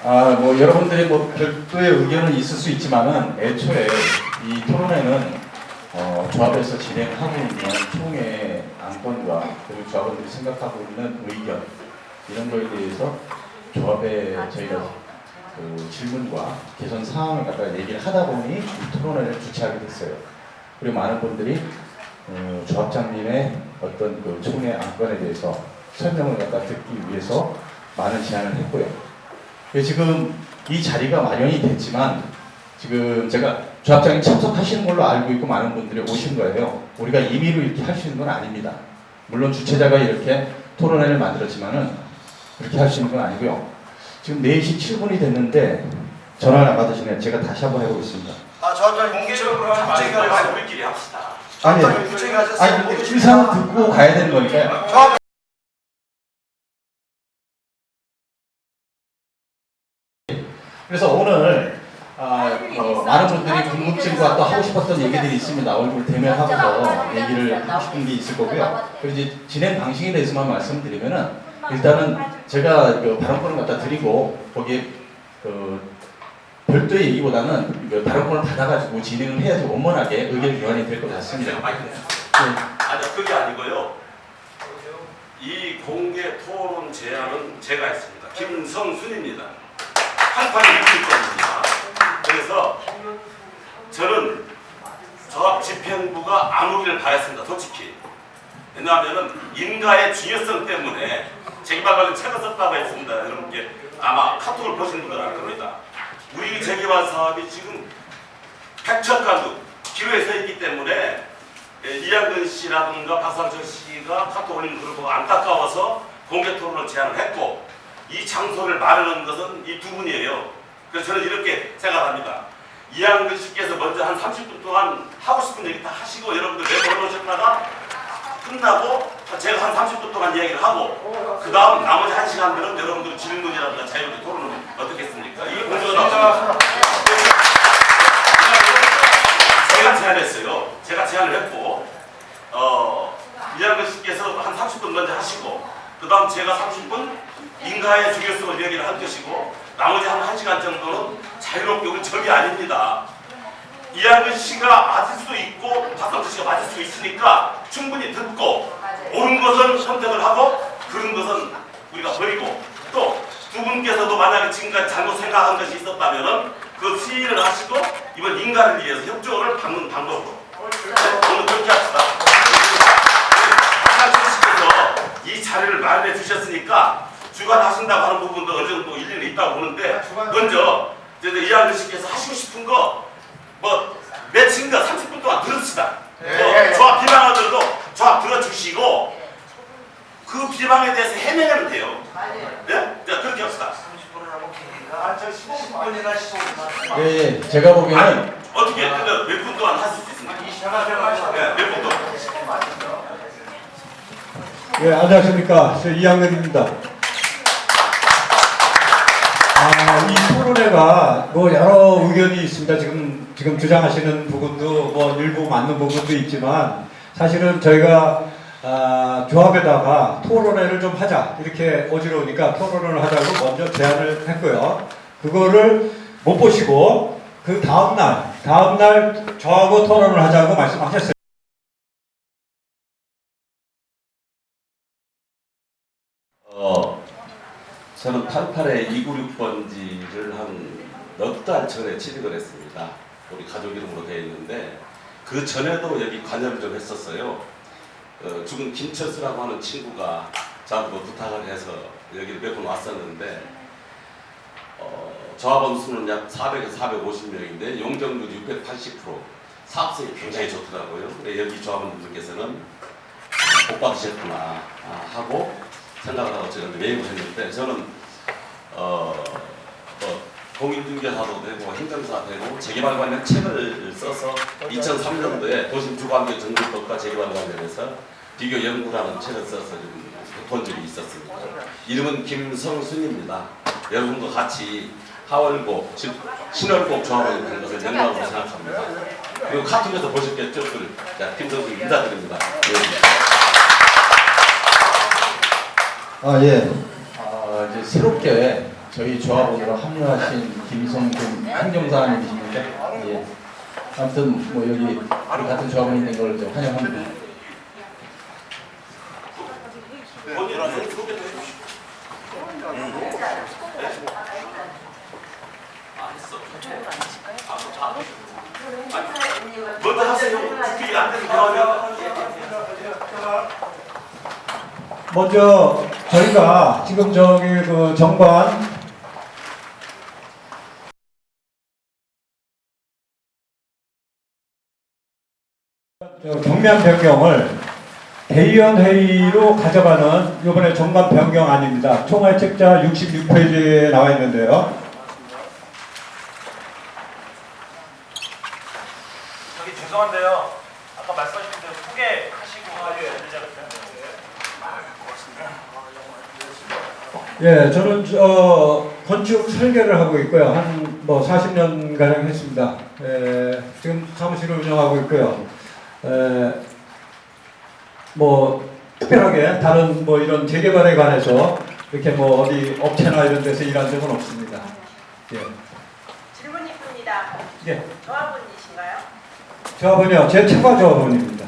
뭐 여러분들이 뭐 별도의 의견은 있을 수 있지만은 애초에 이 토론회는 조합에서 진행하고 있는 총회 안건과 그리고 조합원들이 생각하고 있는 의견 이런 거에 대해서 조합에 저희가 그 질문과 개선 사항을 갖다가 얘기를 하다 보니 이 토론회를 주최하게 됐어요. 그리고 많은 분들이 조합장님의 어떤 그 총회 안건에 대해서 설명을 갖다 듣기 위해서 많은 제안을 했고요. 지금 이 자리가 마련이 됐지만 지금 제가 조합장님 참석하시는 걸로 알고 있고 많은 분들이 오신 거예요. 우리가 임의로 이렇게 할 수 있는 건 아닙니다. 물론 주최자가 이렇게 토론회를 만들었지만은 그렇게 할 수 있는 건 아니고요. 지금 4시 7분이 됐는데 전화를 안 받으시네요. 제가 다시 한번 해보겠습니다. 조합장님 공개적으로 갑자기 우리끼리 합시다. 아니, 의사는 듣고 가야 되는 거니까요. 그래서 오늘 많은 분들이 궁금증과 또 하고 싶었던 얘기들이 있습니다. 얼굴 대면하고서 얘기를 하고 싶은 게 있을 거고요. 그리고 이제 진행 방식에 대해서만 말씀드리면은 일단은 제가 그 발언권을 갖다 드리고 거기에 별도의 얘기보다는 그 발언권을 받아가지고 진행을 해야지 원만하게 의견 교환이 될 것 같습니다. 아니요, 그게 아니고요. 이 공개 토론 제안은 제가 했습니다. 김성순입니다. 8866번입니다. 그래서 저는 조합 집행부가 안 오기를 바랬습니다. 솔직히. 왜냐하면 인가의 중요성 때문에 재개발 관련 책을 썼다고 했습니다. 여러분께 아마 카톡을 보신 분들은 알 겁니다. 우리 재개발 사업이 지금 백척간도 기로에 서 있기 때문에 이양근 씨라든가 박상철 씨가 카톡 올린 걸 보고 안타까워서 공개 토론을 제안을 했고 이 장소를 마련한 것은 이 두 분이에요. 그래서 저는 이렇게 생각합니다. 이양근 씨께서 먼저 한 30분 동안 하고 싶은 얘기 다 하시고 여러분들 내보내셨다가 끝나고 제가 한 30분 동안 이야기를 하고 그 다음 나머지 1시간들은 여러분들 질문이라든가 자유롭게 토론은 어떻겠습니까? 이게 공정은 없습니다. 제가 제안했어요. 제가 제안을 했고 이양근 씨께서 한 30분 먼저 하시고 그 다음 제가 30분 인가의 중요성을 얘기를 할 것이고 나머지 한 1시간 정도는 자유롭게 우리 적이 아닙니다. 이양근 씨가 맞을 수 있고 박상철 씨가 맞을 수 있으니까 충분히 듣고 옳은 것은 선택을 하고 그른 것은 우리가 버리고 또 두 분께서도 만약에 지금까지 잘못 생각한 것이 있었다면 그 시인을 하시고 이번 인가를 위해서 협조를 받는 방법으로 오늘 그렇게 합시다. 박상철 씨께서 이 자리를 마련해 주셨으니까 주관하신다고 하는 부분도 어느 정도 일리는 있다고 보는데 먼저 이양근 씨께서 하시고 싶은 거 뭐 며칠인가 30분 동안 들읍시다. 조합 비방하더라도 조합 들어주시고 그 비방에 대해서 해명하면 돼요. 네? 자, 그렇게 합시다. 15분이나 15분. 예, 제가 보기에는 아니, 어떻게 몇 분 동안 하실 수 있습니까? 네, 몇 분 동안. 예, 안녕하십니까. 저 이양근입니다. 이 토론회가 뭐 여러 의견이 있습니다. 지금 주장하시는 부분도 뭐 일부 맞는 부분도 있지만 사실은 저희가 조합에다가 토론회를 좀 하자 이렇게 어지러우니까 토론을 하자고 먼저 제안을 했고요. 그거를 못 보시고 그 다음날 저하고 토론을 하자고 말씀하셨어요. 저는 88에 296번지를 한 넉 달 전에 취득을 했습니다. 우리 가족 이름으로 되어 있는데 그 전에도 여기 관여를 좀 했었어요. 죽은 김철수라고 하는 친구가 저하고 부탁을 해서 여기를 몇 번 왔었는데 조합원 수는 약 400에서 450명인데 용적률 680%, 사업성이 굉장히 좋더라고요. 근데 여기 조합원분들께서는 복 받으셨구나 하고 생각을 하고 제가 매입을 했는데 저는 공인중개사도 되고 행정사 되고 재개발 관련 책을 써서 2003년도에 도심주거환경 정비법과 재개발 관련해서 비교 연구라는 책을 써서 좀 본 적이 있었습니다. 이름은 김성순입니다. 여러분도 같이 하월곡, 즉 신월곡 조합원이 된 것을 영광으로 생각합니다. 그리고 카톡에서 보셨겠죠? 자, 김성순 인사드립니다. 예. 이제 새롭게 저희 조합원으로 합류하신 김성준 행정사님이십니다. 예. 아무튼 뭐 여기 우리 같은 조합원이 된 걸 환영합니다. 본인은 소개도 해주시고. 먼저 하세요. 준비가 안 되면 그러면. 먼저 저희가 지금 저기 그 정관 경면 변경을 대의원 회의로 가져가는 이번에 정관 변경안입니다. 총회 책자 66페이지에 나와 있는데요. 저기 죄송한데요. 아까 말씀하신 대로 소개하시고 해야 되지 않을까요? 예, 저는 건축 설계를 하고 있고요. 한 뭐 40년 가량 했습니다. 지금 사무실을 운영하고 있고요. 뭐 특별하게 다른 뭐 이런 재개발에 관해서 이렇게 뭐 어디 업체나 이런 데서 일한 적은 없습니다. 예. 질문이 있습니다. 예. 조합원이신가요? 조합원이요. 제 처가 조합원입니다.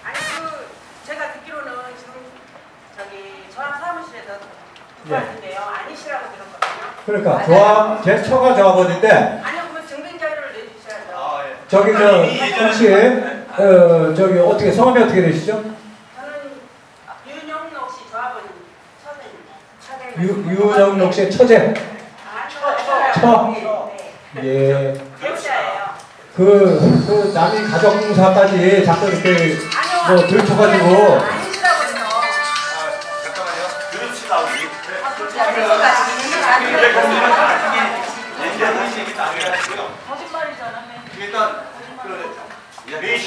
아니 제가 듣기로는 지금 저기 조합 사무실에서 듣고 예. 왔는데요. 아니시라고 들었거든요. 그러니까 맞아요? 제 처가 조합원인데 아니요, 그러면 증빙 자료를 내주셔야죠. 예. 저기 혹시 저기 어떻게 성함이 어떻게 되시죠? 저는 윤영록 씨 조합원 처제입니다. 유정록 씨의 처제. 처. 네. 예. 배우자예요. 그 남이 가정사까지 자꾸 이렇게 아니요. 뭐 들춰가지고 아니시라고 해서. 잠깐만요. 그럽시다 우리. 거짓말이잖아. 일단 그 4시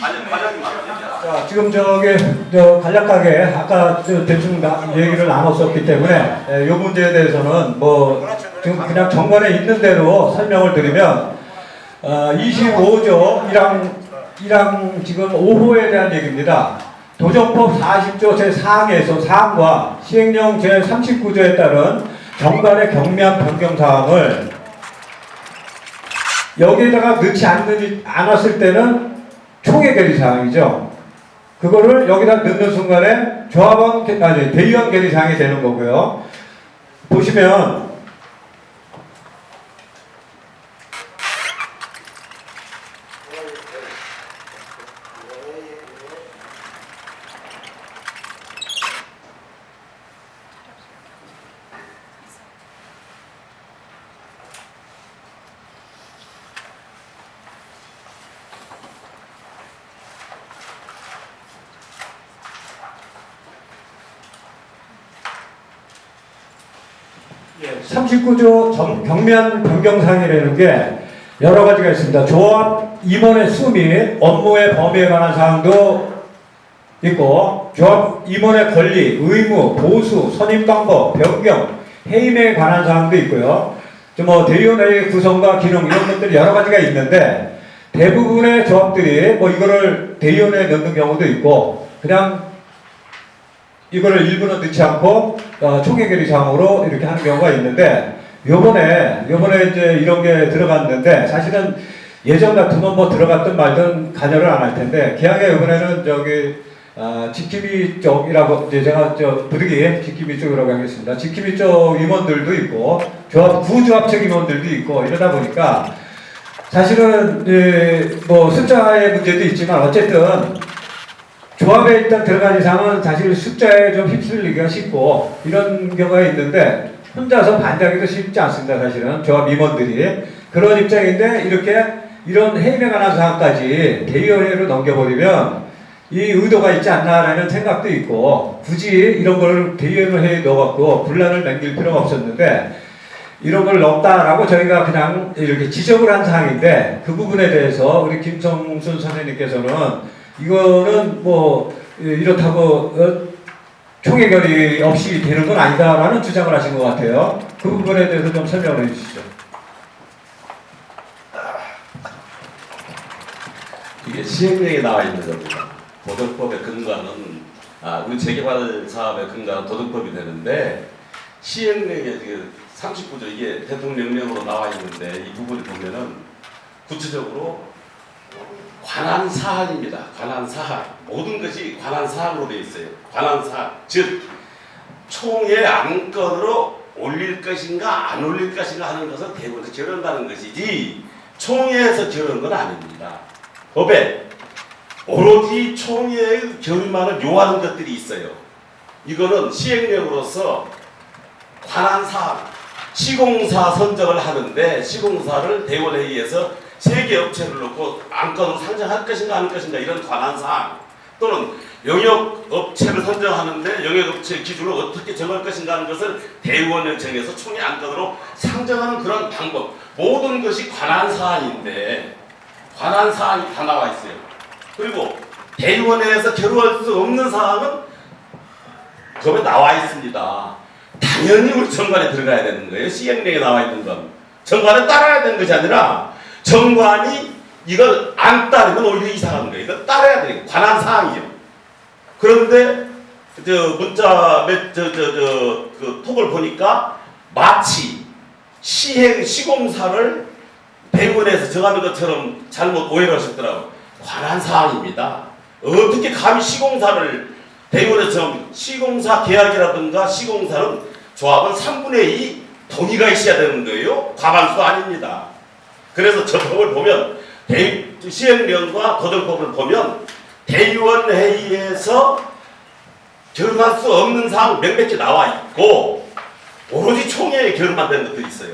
아니 과장님 자, 지금 저 간략하게 아까 대충 얘기를 나눴었기 때문에 이 문제에 대해서는 뭐 지금 그냥 정관에 있는 대로 설명을 드리면 25조 1항 지금 5호에 대한 얘기입니다. 도정법 40조 제4항에서 사항과 시행령 제39조에 따른 정관의 경미한 변경 사항을 여기에다가 넣지 않았을 때는 총회 결의 사항이죠. 그거를 여기다 넣는 순간에 대의원 결의 사항이 되는 거고요. 보시면 예, 39조 경미한 변경사항이라는 게 여러 가지가 있습니다. 조합 임원의 수 및 업무의 범위에 관한 사항도 있고, 조합 임원의 권리, 의무, 보수, 선임 방법, 변경, 해임에 관한 사항도 있고요. 뭐 대의원회의 구성과 기능 이런 것들이 여러 가지가 있는데 대부분의 조합들이 뭐 이거를 대의원회에 넣는 경우도 있고 그냥 이거를 일부는 넣지 않고 총회 결의 사항으로 이렇게 하는 경우가 있는데 요번에 이제 이런 게 들어갔는데 사실은 예전 같으면 뭐 들어갔든 말든 관여를 안 할 텐데 기왕에 이번에는 지킴이 쪽이라고 이제 제가 부득이 지킴이 쪽이라고 하겠습니다. 지킴이 쪽 임원들도 있고 구조합 책 임원들도 있고 이러다 보니까 사실은 뭐 숫자의 문제도 있지만 어쨌든 조합에 일단 들어간 이상은 사실 숫자에 좀 휩쓸리기가 쉽고 이런 경우가 있는데 혼자서 반대하기도 쉽지 않습니다. 사실은 조합 임원들이 그런 입장인데 이런 해임에 관한 사항까지 대의원회로 넘겨버리면 이 의도가 있지 않나라는 생각도 있고 굳이 이런 걸 대의원회에 넣어갖고 분란을 남길 필요가 없었는데 이런 걸 넣었다라고 저희가 그냥 이렇게 지적을 한 사항인데 그 부분에 대해서 우리 김성순 선생님께서는 이거는 뭐 이렇다고 총회 결의 없이 되는 건 아니다라는 주장을 하신 것 같아요. 그 부분에 대해서 좀 설명을 해주시죠. 이게 시행령에 나와 있는 겁니다. 도정법의 근거는 우리 재개발 사업의 근간은 도덕법이 되는데 시행령의 그 39조 이게 대통령령으로 나와 있는데 이 부분을 보면은 구체적으로 관한 사항입니다. 관한 사항. 모든 것이 관한 사항으로 되어 있어요. 관한 사항. 즉 총회 안건으로 올릴 것인가 안 올릴 것인가 하는 것을 대부분 결한다는 것이지 총회에서 결한 건 아닙니다. 법에 오로지 총회의 결의만을 요하는 것들이 있어요. 이거는 시행령으로서 관한 사항, 시공사 선정을 하는데 시공사를 대원회의에서 3개 업체를 놓고 안건으로 상정할 것인가 하는 것인가 이런 관한 사항 또는 영역업체를 선정하는데 영역업체 기준을 어떻게 정할 것인가 하는 것을 대의원을 정해서 총회 안건으로 상정하는 그런 방법 모든 것이 관한 사항인데 관한 사항이 다 나와 있어요. 그리고 대의원회에서 결의할 수 없는 사항은 법에 나와 있습니다. 당연히 우리 정관에 들어가야 되는 거예요. 시행령에 나와 있는 건 정관에 따라야 되는 것이 아니라 정관이 이걸 안 따르면 오히려 이상한 거예요. 이걸 따라야 되는 관한 사항이죠. 그런데 저 문자 그 톡을 보니까 마치 시공사를 대의원에서 정하는 것처럼 잘못 오해를 하셨더라고요. 관한 사항입니다. 어떻게 감히 시공사를 대의원에서 정하면 시공사 계약이라든가 시공사는 조합은 3분의 2 동의가 있어야 되는 거예요. 과반수가 아닙니다. 그래서 저 법을 보면 시행령과 도정법을 보면 대의원 회의에서 결의할 수 없는 사항 명백히 나와 있고 오로지 총회에 결의만 되는 것들이 있어요.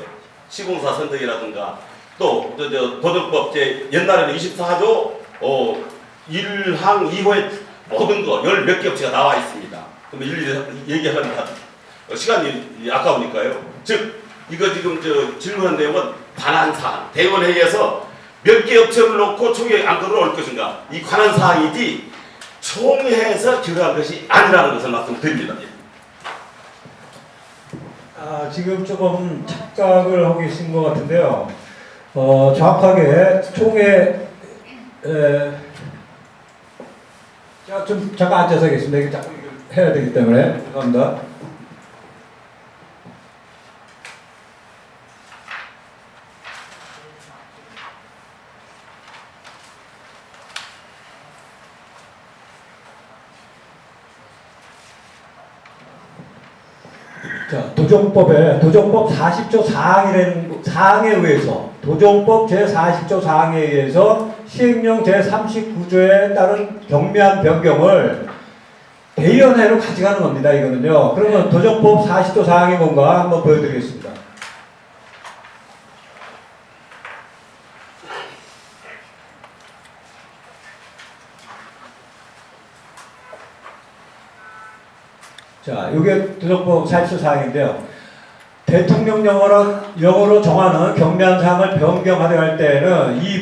시공사 선정이라든가 또 도정법 옛날에는 24조 1항 2호에 모든 거 10몇 개 업체가 나와 있습니다. 그럼 일일이 얘기하려면 시간이 아까우니까요. 즉 이거 지금 질문한 내용은 관한 사항 대의원 회의에서 몇 개 업체를 놓고 총회 안건으로 올 것인가 이 관한 사항이지 총회에서 결의한 것이 아니라는 것을 말씀드립니다. 지금 조금 착각을 하고 계신 것 같은데요. 정확하게 총회 좀 잠깐 앉아서 계십니다. 이게 자꾸 해야 되기 때문에 죄송합니다. 자, 도정법 40조 사항에 의해서 도정법 제40조 사항에 의해서 시행령 제39조에 따른 경미한 변경을 대의원회로 가져가는 겁니다. 이거는요. 그러면 도정법 40조 사항이 뭔가 한번 보여드리겠습니다. 자, 이게 도정법 40조 사항인데요. 대통령령으로 정하는 경미한 사항을 변경하려 할 때는 이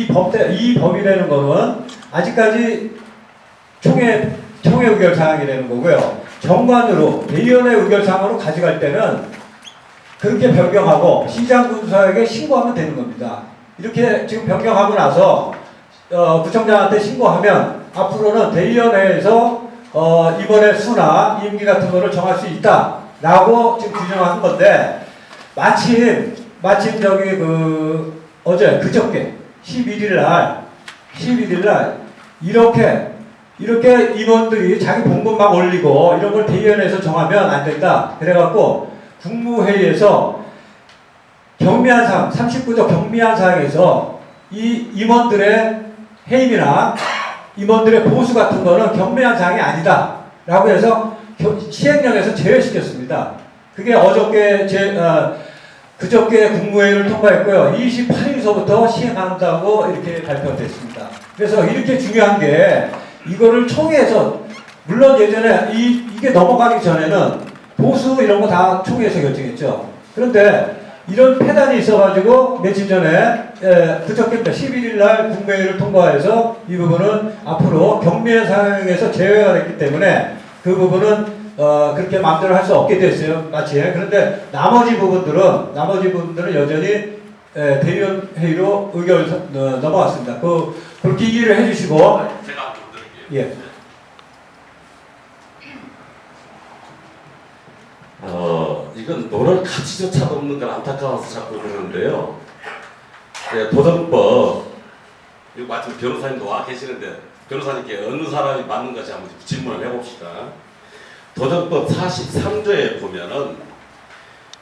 법이라는 거는 아직까지 총회 의결 사항이 되는 거고요. 정관으로 대의원의 의결 사항으로 가져갈 때는 그렇게 변경하고 시장군수사에게 신고하면 되는 겁니다. 이렇게 지금 변경하고 나서 구청장한테 신고하면 앞으로는 대의원회에서 이번에 수나 임기 같은 거를 정할 수 있다라고 지금 규정한 건데 마침 저기 그저께 11일 날 이렇게 임원들이 자기 본분 막 올리고 이런 걸 대의원에서 정하면 안 된다. 그래갖고 국무회의에서 경미한 사항 39조 경미한 사항에서 이 임원들의 해임이나 임원들의 보수 같은 거는 경미한 사항이 아니다 라고 해서 시행령에서 제외시켰습니다. 그게 그저께 국무회의를 통과했고요. 28일서부터 시행한다고 이렇게 발표됐습니다. 그래서 이렇게 중요한 게 이거를 총회에서 물론 예전에 이게 넘어가기 전에는 보수 이런 거 다 총회에서 결정했죠. 그런데 이런 폐단이 있어가지고 며칠 전에 그저께 11일 날 국무회의를 통과해서 이 부분은 앞으로 경미한 상황에서 제외가 됐기 때문에 그 부분은 그렇게 마음대로 할 수 없게 됐어요. 마치. 그런데 나머지 부분들은 여전히 대의원 회의로 의결 넘어갔습니다. 그렇게 이해를 해주시고 제가 한번 드릴게요. 예. 이건 논할 가치조차도 없는 건 안타까워서 자꾸 그러는데요. 네, 도정법, 이거 마침 변호사님도 와 계시는데 변호사님께 어느 사람이 맞는 것이 한번 질문을 해봅시다. 도정법 43조에 보면은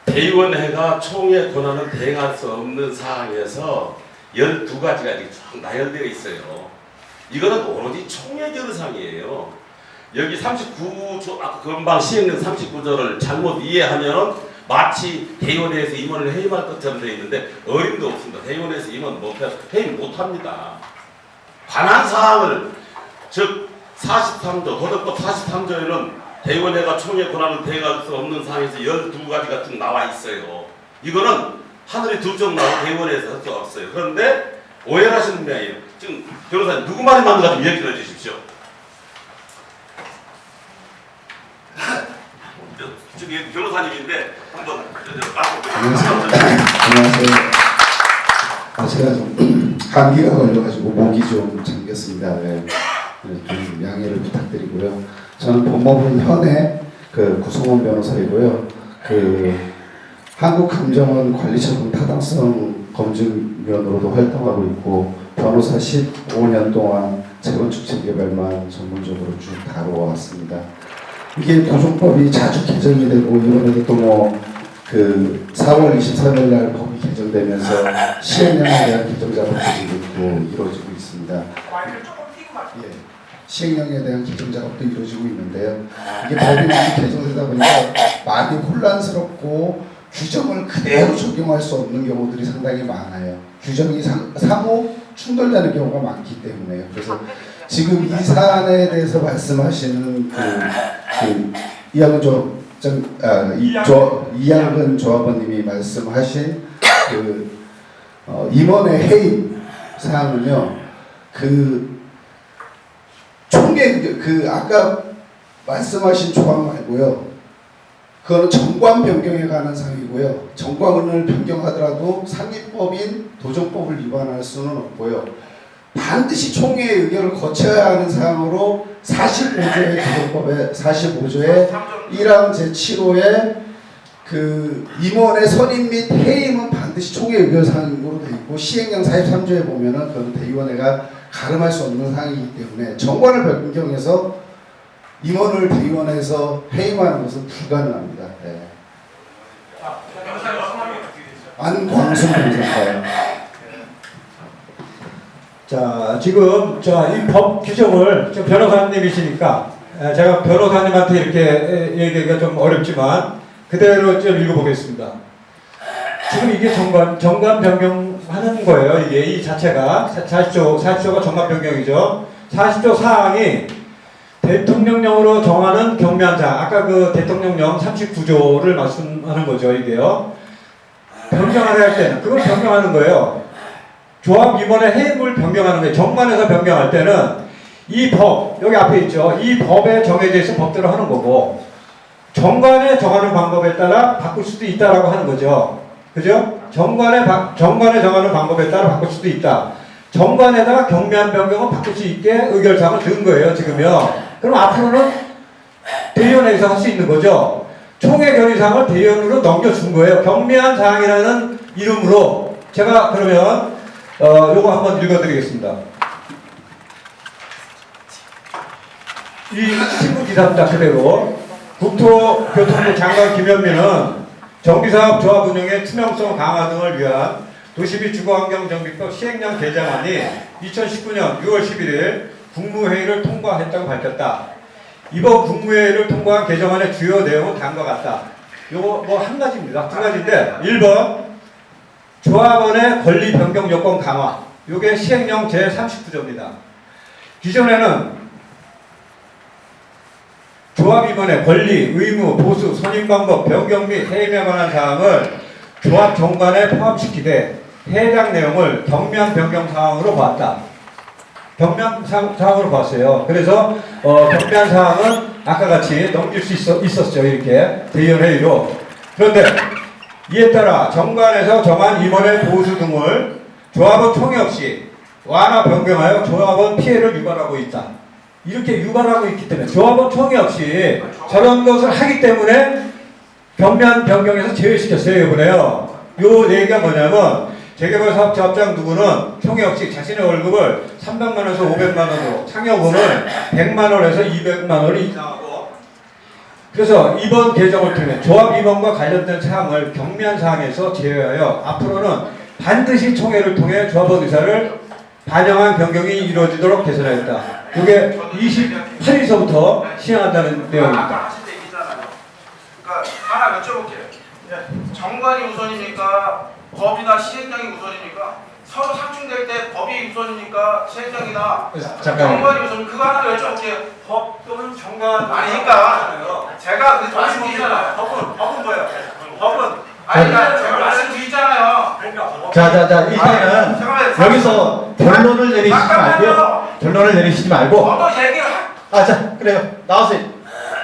대의원회가 총회 권한을 대행할 수 없는 사항에서 12가지가 이렇게 쭉 나열되어 있어요. 이거는 오로지 총회 결의사항이에요. 여기 39조, 아까 금방 시행령 39조를 잘못 이해하면 마치 대의원회에서 임원을 해임할 것처럼 되어 있는데 어림도 없습니다. 대의원회에서 임원 해임 못합니다. 관한 사항을, 즉 43조, 도덕법 43조에는 대의원회가 총회 권한을 대행할 수 없는 사항에서 12가지가 쭉 나와 있어요. 이거는 하늘이 두 쪽 나와 대의원회에서 할 수 없어요. 그런데 오해를 하시는 분이에요. 지금 변호사님 누구 말이 맞는가 좀 얘기를 해주십시오. 저기 변호사님인데 한번 안녕하세요. 제가 좀 감기가 걸려가지고 목이 좀 잠겼습니다. 네. 좀 양해를 부탁드리고요. 저는 법무부 현의 구성원 변호사이고요. 한국감정원 관리처분 타당성 검증위원으로도 활동하고 있고 변호사 15년 동안 재건축 재개발만 전문적으로 쭉 다뤄왔습니다. 이게 도정법이 자주 개정이 되고 이번에도 또 4월 23일 날 법이 개정되면서 시행령에 대한 개정 작업도 지금 이루어지고 있습니다. 시행령에 대한 개정 작업도 이루어지고 있는데요. 이게 법이 많이 개정되다 보니까 많이 혼란스럽고 규정을 그대로 적용할 수 없는 경우들이 상당히 많아요. 규정이 상호 충돌되는 경우가 많기 때문에요. 그래서 지금 이 사안에 대해서 말씀하시는 이양근 조합원님이 말씀하신 임원의 해임 사항은요, 총회 아까 말씀하신 조항 말고요. 그거는 정관 변경에 관한 사항이고요. 정관을 변경하더라도 상위법인 도정법을 위반할 수는 없고요. 반드시 총회의 의결을 거쳐야 하는 사항으로 45조의 도정법의 45조의 1항 제7호에 임원의 선임 및 해임은 반드시 총회 의결 사항으로 되어 있고 시행령 43조에 보면은 그건 대의원회가 가름할 수 없는 사항이기 때문에 정관을 변경해서 임원을 대의원에서 해임하는 것은 불가능합니다. 네. 안광순 변호사입니다. 자, 지금 이 법 규정을 좀 변호사님이시니까 제가 변호사님한테 이렇게 얘기하기가 좀 어렵지만 그대로 좀 읽어보겠습니다. 지금 이게 정관 변경하는 거예요. 이게 이 자체가 40조가 정관 변경이죠. 40조 사항이 대통령령으로 정하는 경미한 사항, 아까 대통령령 39조를 말씀하는 거죠. 이게요. 변경하려 할 때는 그걸 변경하는 거예요. 조합 임원의 해임을 변경하는 거예요. 정관에서 변경할 때는 이 법, 여기 앞에 있죠. 이 법에 정해져 있어 법대로 하는 거고 정관에 정하는 방법에 따라 바꿀 수도 있다라고 하는 거죠. 그죠? 정관에 정하는 방법에 따라 바꿀 수도 있다. 정관에다가 경미한 변경은 바꿀 수 있게 의결사항을 넣은 거예요. 지금요. 그럼 앞으로는 대의원회에서 할 수 있는 거죠. 총회 결의사항을 대의원으로 넘겨준 거예요. 경미한 사항이라는 이름으로 제가 그러면 요거 한번 읽어드리겠습니다. 이 신부 기사입니다. 그대로 국토교통부 장관 김현민은 정비사업 조합 운영의 투명성 강화 등을 위한 도시비 주거환경정비법 시행령 개정안이 2019년 6월 11일 국무회의를 통과했다고 밝혔다. 이번 국무회의를 통과한 개정안의 주요 내용은 다음과 같다. 요거 한 가지입니다. 두 가지인데 1번 조합원의 권리 변경 요건 강화. 요게 시행령 제39조입니다. 기존에는 조합임원의 권리, 의무, 보수, 선임 방법, 변경 및 해임에 관한 사항을 조합 정관에 포함시키되 해당 내용을 경미한 변경 사항으로 보았다. 경미한 사항으로 봤어요. 그래서 경미한 사항은 아까 같이 넘길 수 있었죠. 이렇게 대의원회의로. 그런데 이에 따라 정관에서 정한 임원의 보수 등을 조합원 총회 없이 완화 변경하여 조합원 피해를 유발하고 있다. 이렇게 유발하고 있기 때문에 조합원 총회 없이 저런 것을 하기 때문에 경면 변경해서 제외시켰어요 이번에요. 요 얘기가 뭐냐면 재개발사업자업장 누구는 총회 없이 자신의 월급을 300만 원에서 500만 원으로 창여금을 100만 원에서 200만 원이 이상하고 그래서 이번 개정을 통해 조합 위반과 관련된 사항을 경미한 사항에서 제외하여 앞으로는 반드시 총회를 통해 조합원 의사를 반영한 변경이 이루어지도록 개선하였다. 이게 28일서부터 시행한다는 내용입니다. 아까 하실 때 얘기잖아요. 그러니까 하나 여쭤볼게요. 정관이 우선입니까? 법이나 시행령이 우선입니까? 서로 상충될 때 법이 우선입니까? 시행령이나 잠깐만요. 정관이 우선 그거 하나 여쭤볼게요. 법 또는 정관 아니니까 제가 그 말씀드리잖아요. 법은 뭐예요? 법은 아니까 제가 말씀드리잖아요. 자, 일단은 여기서 결론을 내리시지 말고요. 결론을 내리시지 말고. 저도 얘기를 자, 그래요. 나와서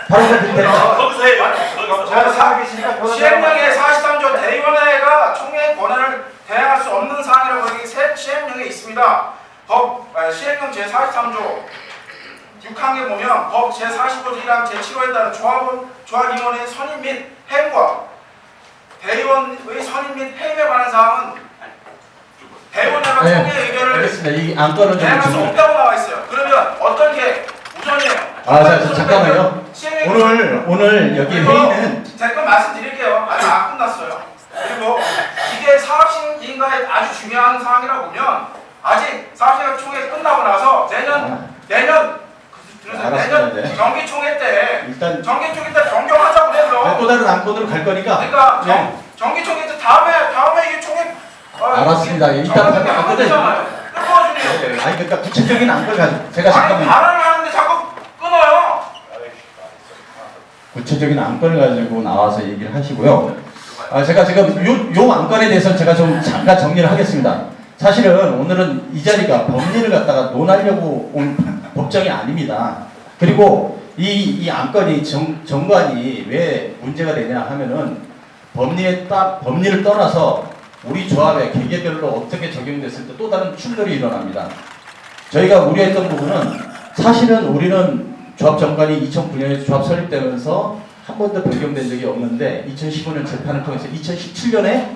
바로 드릴 테니까. 거기서 해요. 거기서. 시행령의 43조 대의원회가 총회의 권한을 대행할 수 없는 사항이라고 여기 시행령에 있습니다. 시행령 제43조 6항에 보면 법 제45조 1항 제7호에 따른 조합위원회의 선임 및 해임과 대의원의 선임 및 해임에 관한 사항은 대의원회가 총회 의견을 알겠습니다. 이 안건은 좀 대행할 수 없다고 나와 있어요. 그러면 어떤 게 우선이에요? 잠깐만요. 오늘 여기 회의는 잠깐 말씀드릴게요. 아직 안 끝났어요. 그리고 이게 사업시행인가에 아주 중요한 사항이라고 보면 아직 사업시행 총회 끝나고 나서 내년 정기총회 때 일단 정기총회 때 변경하자고 해서 또 다른 안건으로 갈 거니까. 그러니까 정기총회 때 다음에 이게 총회 알았습니다. 일단 하잖아요. 끊어주네요. 아니 그러니까 구체적인 안건 가지고 제가 아니 잠깐만 발언을 하는데 자꾸 끊어요. 구체적인 안건을 가지고 나와서 얘기를 하시고요. 제가 지금 요 안건에 대해서 제가 좀 잠깐 정리를 하겠습니다. 사실은 오늘은 이 자리가 법리를 갖다가 논하려고 온 법정이 아닙니다. 그리고 이 안건이 정관이 왜 문제가 되냐 하면은 법리를 떠나서 우리 조합의 계계별로 어떻게 적용됐을 때 또 다른 충돌이 일어납니다. 저희가 우려했던 부분은 사실은 우리는 조합 정관이 2009년에 조합 설립되면서 한 번도 변경된 적이 없는데 2015년 재판을 통해서 2017년에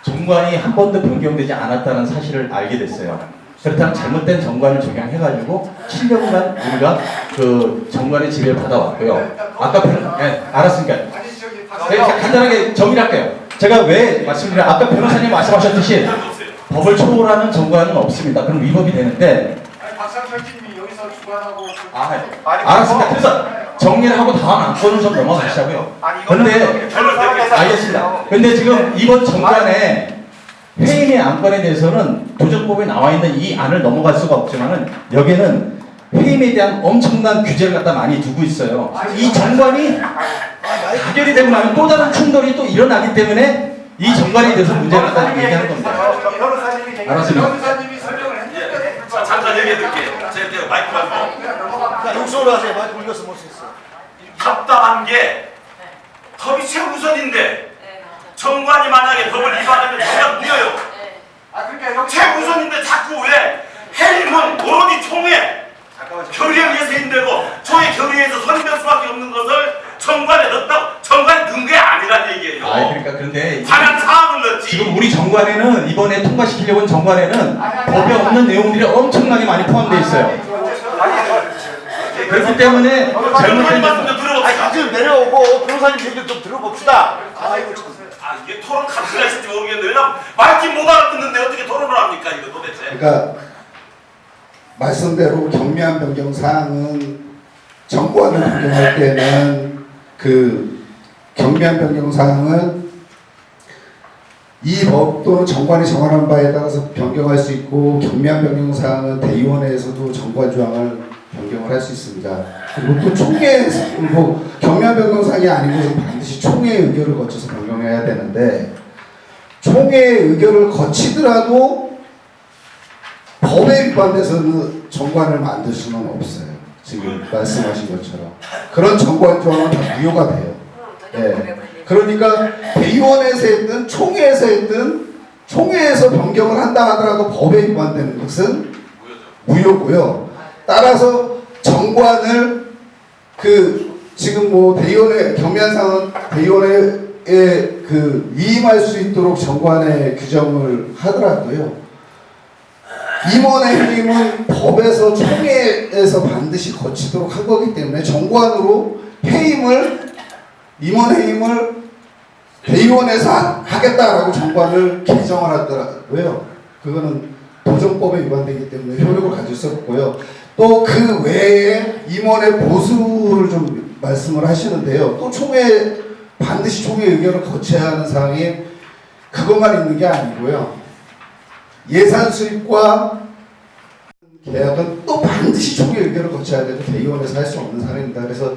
정관이 한 번도 변경되지 않았다는 사실을 알게 됐어요. 그렇다면 잘못된 정관을 적용해가지고 7년간 우리가 그 정관의 지배를 받아왔고요. 아까 알았으니까 제가 간단하게 정리할게요. 제가 왜 말씀드려요? 아까 변호사님 말씀하셨듯이 법을 초월하는 정관은 없습니다. 그럼 위법이 되는데 박상철님이 여기서 주관하고 알았습니다. 그래서 정리를 하고 다음 안건을 좀 넘어가시자고요. 근데 알겠습니다. 근데 지금 이번 정관에 회의의 안건에 대해서는 도정법에 나와 있는 이 안을 넘어갈 수가 없지만은 여기는 회의에 대한 엄청난 규제를 갖다 많이 두고 있어요. 이 정관이 가결이 되고 나면 또 다른 충돌이 또 일어나기 때문에 이 정관에 대해서 문제를 갖다 얘기하는 겁니다. 알았습니다. 변호사님이 설명을 했는데 잠깐 얘기해 드릴게요. 제가 마이크 말고. 육소로 하세요. 마이크 올려서 못 쓰겠어. 답답한 게 법이 최우선인데 정관이 만약에 법을 위반하면 정관 무효요. 그러니까 최우선인데 자꾸 왜 해임은 오로지 총회 결의에 의해서 해임되고 총회 결의에서 선임될 수밖에 없는 것을 정관에 넣었다고. 정관이 넣은 게 아니란 얘기예요. 그러니까 그런데 관한 사항을 넣었지. 지금 우리 정관에는 이번에 통과시키려고 한 정관에는 법에 없는 내용들이 엄청나게 많이 포함되어 있어요. 그렇기 때문에 잘못된 말씀 좀 들어봅시다. 지금 내려오고 변호사님 얘기를 좀 들어봅시다. 이게 토론 가치가 있을지 모르겠는데 왜냐면 말기 못 알아듣는데 어떻게 토론을 합니까 이거 도대체. 그러니까 말씀대로 경미한 변경 사항은 정관을 변경할 때는 그 경미한 변경 사항은 이 법 또는 정관이 정하는 바에 따라서 변경할 수 있고 경미한 변경 사항은 대의원회에서도 정관 조항을 변경을 할 수 있습니다. 그리고 또 총회에서 뭐 경미한 변경 사항이 아니고 반드시 총회의 의결을 거쳐서 변경해야 되는데 총회의 의결을 거치더라도 법에 위반돼서는 정관을 만들 수는 없어요. 지금 말씀하신 것처럼 그런 정관 조항은 다 무효가 돼요. 네. 그러니까 대의원에서 했든 총회에서 했든 총회에서 변경을 한다 하더라도 법에 위반되는 것은 무효고요. 따라서 정관을 지금 뭐 대의원의 경미한 사항은 대의원의 그 위임할 수 있도록 정관에 규정을 하더라도요. 임원의 해임은 법에서 총회에서 반드시 거치도록 한 거기 때문에 정관으로 임원 해임을 대의원에서 하겠다라고 정관을 개정을 하더라고요. 그거는 도정법에 위반되기 때문에 효력을 가질 수 없고요. 또 그 외에 임원의 보수를 좀 말씀을 하시는데요. 또 반드시 총회 의견을 거쳐야 하는 사항이 그것만 있는 게 아니고요. 예산 수립과 계약은 또 반드시 총회 의견을 거쳐야 되고 대의원에서 할 수 없는 사항입니다. 그래서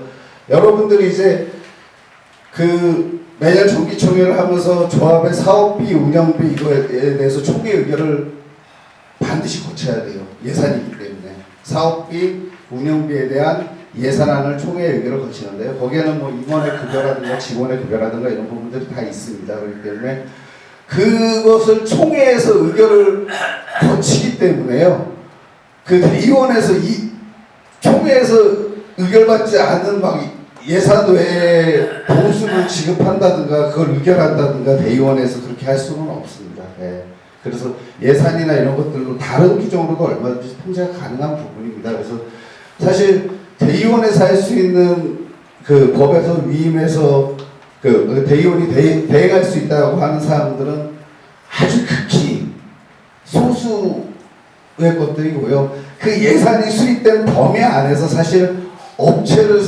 여러분들이 이제 그 매년 정기총회를 하면서 조합의 사업비, 운영비 이거에 대해서 총회 의견을 반드시 거쳐야 돼요. 예산이기 때문에. 사업비, 운영비에 대한 예산안을 총회 의견을 거치는데요. 거기에는 뭐 임원의 급여라든가 직원의 급여라든가 이런 부분들이 다 있습니다. 그렇기 때문에 그것을 총회에서 의견을 거치기 때문에요. 그 대의원에서 이 총회에서 의결받지 않은 막 예산 외에 보수를 지급한다든가 그걸 의결한다든가 대의원에서 그렇게 할 수는 없습니다. 네. 그래서 예산이나 이런 것들로 다른 규정으로도 얼마든지 통제가 가능한 부분입니다. 그래서 사실 대의원에서 할 수 있는 그 법에서 위임해서 그 대의원이 대행할 수 있다고 하는 사람들은 아주 극히 소수의 것들이고요. 그 예산이 수립된 범위 안에서 사실 업체를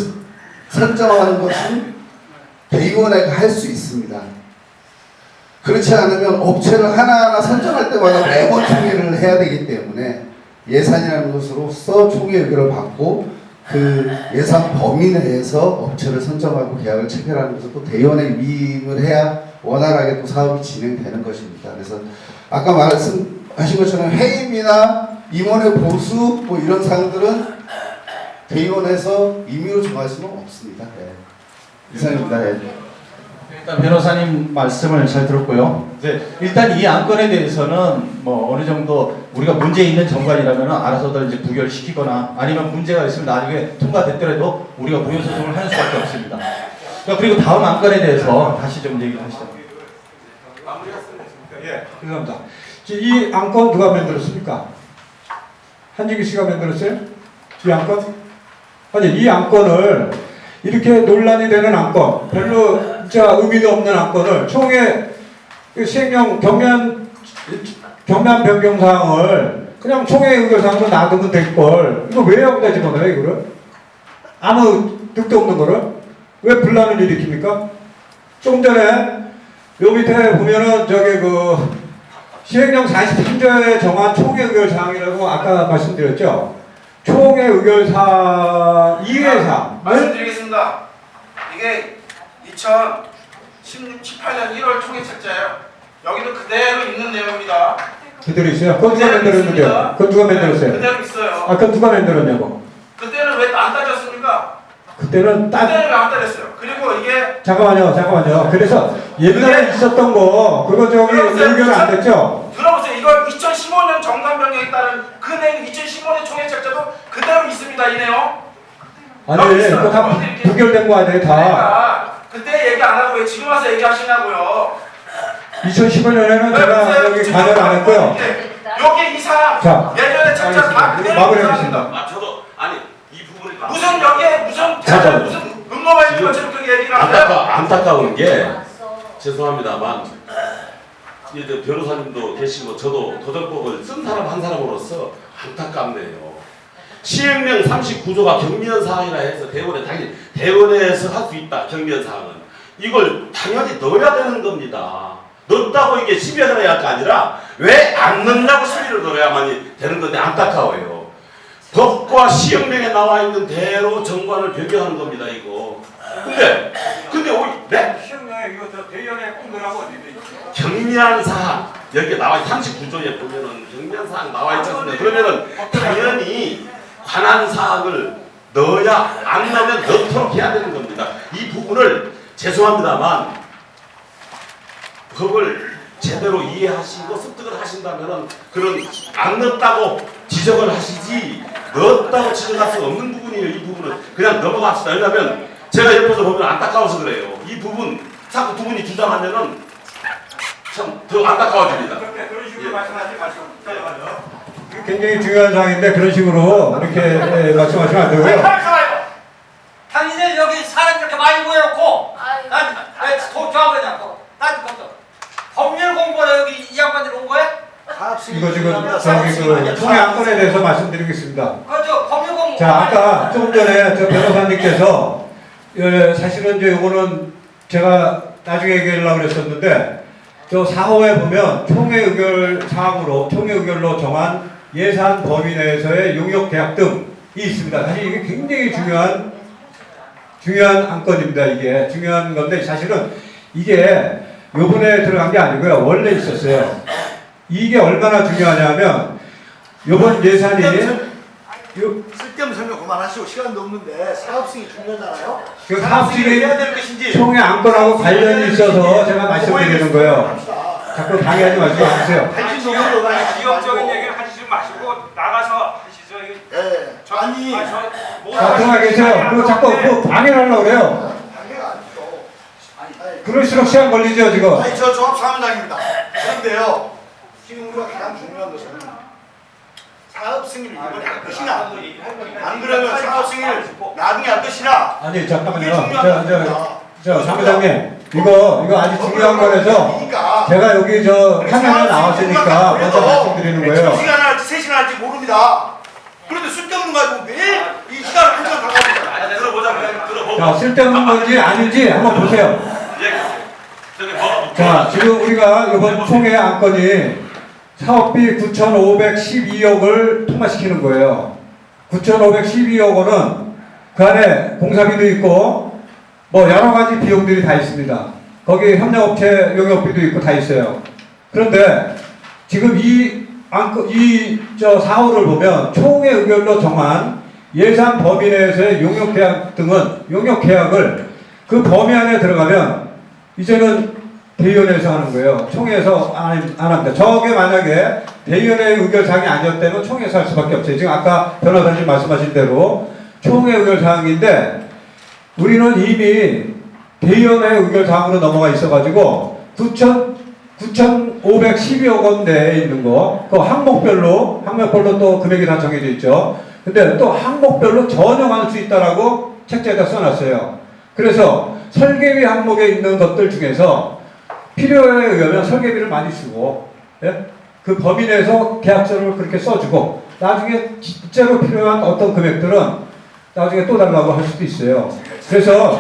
선정하는 것은 대의원회가 할 수 있습니다. 그렇지 않으면 업체를 하나하나 선정할 때마다 매번 총회를 해야 되기 때문에 예산이라는 것으로서 총회 의결을 받고 그 예산 범위 내에서 업체를 선정하고 계약을 체결하는 것은 또 대의원에 위임을 해야 원활하게 또 사업이 진행되는 것입니다. 그래서 아까 말씀하신 것처럼 해임이나 임원의 보수 뭐 이런 사항들은 대의원에서 임의로 정할 수는 없습니다. 네. 이상입니다. 네. 일단 변호사님 말씀을 잘 들었고요. 이제 일단 이 안건에 대해서는 뭐 어느 정도 우리가 문제 있는 정관이라면 알아서들 이제 부결시키거나 아니면 문제가 있으면 나중에 통과됐더라도 우리가 무효 소송을 하는 수밖에 없습니다. 그리고 다음 안건에 대해서 다시 좀 얘기하시죠. 예, 죄송합니다. 이 안건 누가 만들었습니까? 한지규 씨가 만들었어요? 이 안건? 아니, 이 안건을 이렇게 논란이 되는 안건, 별로 진짜 의미도 없는 안건을 총회 시행령 경면 변경 사항을 그냥 총회 의결사항으로 놔두면 될 걸, 이거 왜 여기다 집어넣어요, 이거를? 아무 득도 없는 거를? 왜 분란을 일으킵니까? 조금 전에 요 밑에 보면은 저기 그 시행령 43조에 정한 총회 의결 사항이라고 아까 말씀드렸죠. 총회 의결사 2회 사항 말씀드리겠습니다. 이게 2018년 1월 총회 책자예요. 여기도 그대로 있는 내용입니다. 그대로 있어요? 그건 누가 만들었는데요? 그건 누가 만들었어요? 그대로 있어요. 아, 그건 누가 만들었냐고? 그때는 왜 안 따졌습니까? 그때는 딱 그때는 왜 안 따졌어요? 그리고 이게 잠깐만요. 그래서 옛날에 있었던 거 그거 저기 의결 안 됐죠? 들어보세요. 이걸 2015년 정관 변경에 따른 그 내용 2015년 총회 책자도 그대로 있습니다. 이 내용. 아니, 그거 다 부결된 거 아니에요, 다? 그러니까 그때 얘기 안 하고 왜 지금 와서 얘기하시냐고요. 2015년에는 제가 여기 관여를 안 했고요. 여기 이상 자, 예전에 책자 다 그대로 마무리하겠습니다. 아 저도 아니 이 부분이 무슨 여기에 무슨 잠깐만요. 무슨 음모가 있는 것처럼 그렇게 얘기를 하세요. 안타까운 게 죄송합니다만 이제 변호사님도 계시고 저도 도정법을 쓴 사람 한 사람으로서 안타깝네요. 시행령 39조가 경미한 사항이라 해서 대원에서 할 수 있다. 경미한 사항은 이걸 당연히 넣어야 되는 겁니다. 넣었다고 이게 시비를 해야 할 게 아니라 왜 안 넣는다고 시비를 넣어야만이 되는 건데 안타까워요. 법과 시행령에 나와 있는 대로 정관을 변경하는 겁니다. 이거. 근데 네? 시험에 이거 저 대연에 꼭 넣으라고 어디 돼 있죠? 경미한 사항 여기 나와 39조에 보면은 경미한 사항 나와 있지 않습니까? 그러면은 당연히 관한 사항을 넣어야 안 넣으면 넣도록 해야 되는 겁니다. 이 부분을 죄송합니다만 법을 제대로 이해하시고 습득을 하신다면은 그런 안 넣었다고 지적을 하시지 넣었다고 지적할 수 없는 부분이에요. 이 부분은 그냥 넘어갑시다. 왜냐하면 제가 옆에서 보면 안타까워서 그래요. 이 부분 자꾸 두 분이 주장하면은 참 더 안타까워집니다. 그런 식으로 말씀하지 마시고 굉장히 중요한 사항인데 그런 식으로 이렇게 말씀하시면 안 되고요. 당신들 여기 사람 이렇게 많이 모여놓고 난왜 도착을 하냐고. 난 법률 공부하러 여기 이 양반들 온 거야? 이거 지금 저기 그 총회 안건에 대해서 말씀드리겠습니다. 그렇죠. 법률 공부. 자, 아까 조금 전에 저 변호사님께서 사실은 이제 이거는 제가 나중에 얘기하려고 그랬었는데 저 4호에 보면 총회 의결 사항으로 총회 의결로 정한 예산 범위 내에서의 용역 계약 등이 있습니다. 사실 이게 굉장히 중요한 안건입니다. 이게 중요한 건데 사실은 이게 요번에 들어간 게 아니고요. 원래 있었어요. 이게 얼마나 중요하냐면 요번 예산이 쓸데없는 설명 그만하시고 시간도 없는데 사업성이 중요하잖아요. 그 사업직이 해야 될 것인지 총회 안건하고 관련이 있어서 제가 말씀드리는 거예요. 자꾸 방해하지 마시고 하세요. 당신 논문도 아니고 지역적인 얘기를 하시지 마시고 나가서 하시죠. 예. 아니 자, 들어가 계세요. 그리고 자꾸 그 방해를 하려고 그래요. 관계가 아니죠. 그럴수록 시간 걸리죠, 지금. 아니 저 조합사무장입니다. 그런데요 지금 우리가 가장 중요한 것은 사업 승인을 이번에 할 것이나 안 그러면 사업 승인을 나중에 할 것이나 아니, 이게 잠깐만요. 중요한 겁니다. 저 사무장님, 이거 아주 중요한 거라서 제가 여기 저 화면에 나왔으니까 먼저 말씀드리는 거예요. 2시간 할지 3시간 할지 모릅니다. 그런데 쓸데없는 거 가지고 매일 이 시간을 한 시간 다 가지고 들어보자. 들어보고. 자, 쓸데없는 건지 아닌지 한번 보세요. 저기 뭐 자, 지금 우리가 이번 총회 안건이 사업비 9,512억을 통과시키는 거예요. 9,512억 원은 그 안에 공사비도 있고 뭐 여러 가지 비용들이 다 있습니다. 거기 협력업체 용역비도 있고 다 있어요. 그런데 지금 저 사호를 보면 총회 의결로 정한 예산 범위 내에서의 용역계약 등은 용역계약을 그 범위 안에 들어가면 이제는 대의원회에서 하는 거예요. 총회에서 안 합니다. 저게 만약에 대의원회 의결사항이 아니었다면 총회에서 할 수밖에 없어요. 지금 아까 변호사님 말씀하신 대로 총회 의결사항인데 우리는 이미 대의원회 의결사항으로 넘어가 있어가지고 9,512억 원 내에 있는 거, 그 항목별로 또 금액이 다 정해져 있죠. 근데 또 항목별로 전용할 수 있다라고 책자에다 써놨어요. 그래서 설계비 항목에 있는 것들 중에서 필요에 의하면 설계비를 많이 쓰고, 예? 그 범위 내에서 계약서를 그렇게 써주고, 나중에 진짜로 필요한 어떤 금액들은 나중에 또 달라고 할 수도 있어요. 그래서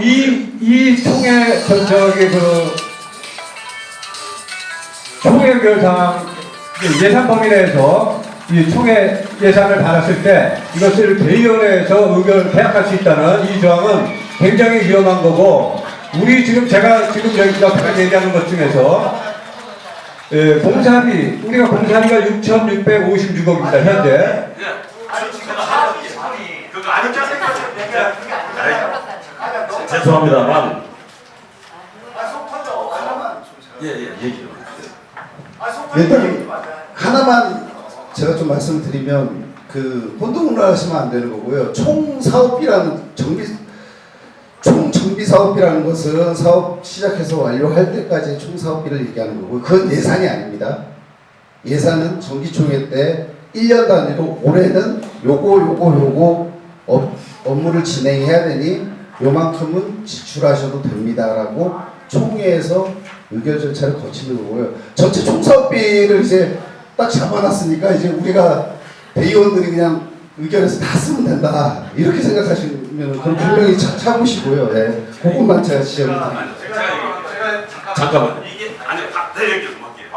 이 총회 총회 의결사항 예산 범위 내에서 이 총회 예산을 받았을 때 이것을 대의원회에서 계약할 수 있다는 이 조항은 굉장히 위험한 거고, 제가 지금 여기서 얘기하는 것 중에서 우리가 공사비가 6,656억입니다 현재. 죄송합니다만 얘기요. 일단 하나만 제가 좀 말씀드리면 그 혼동을 하시면 안 되는 거고요. 총 정비 사업비라는 것은 사업 시작해서 완료할 때까지 총 사업비를 얘기하는 거고, 그건 예산이 아닙니다. 예산은 정기총회 때 1년 단위로 올해는 요거 업무를 진행해야 되니 요만큼은 지출하셔도 됩니다라고 총회에서 의결 절차를 거치는 거고요. 전체 총사업비를 이제 딱 잡아놨으니까 이제 우리가 대의원들이 그냥 의결해서 다 쓰면 된다 이렇게 생각하시면 그럼 분명히 참으시고요. 예. 그것만 제가 지적을 드립니다. 잠깐만. 이게 아니 내 얘기 좀 할게요.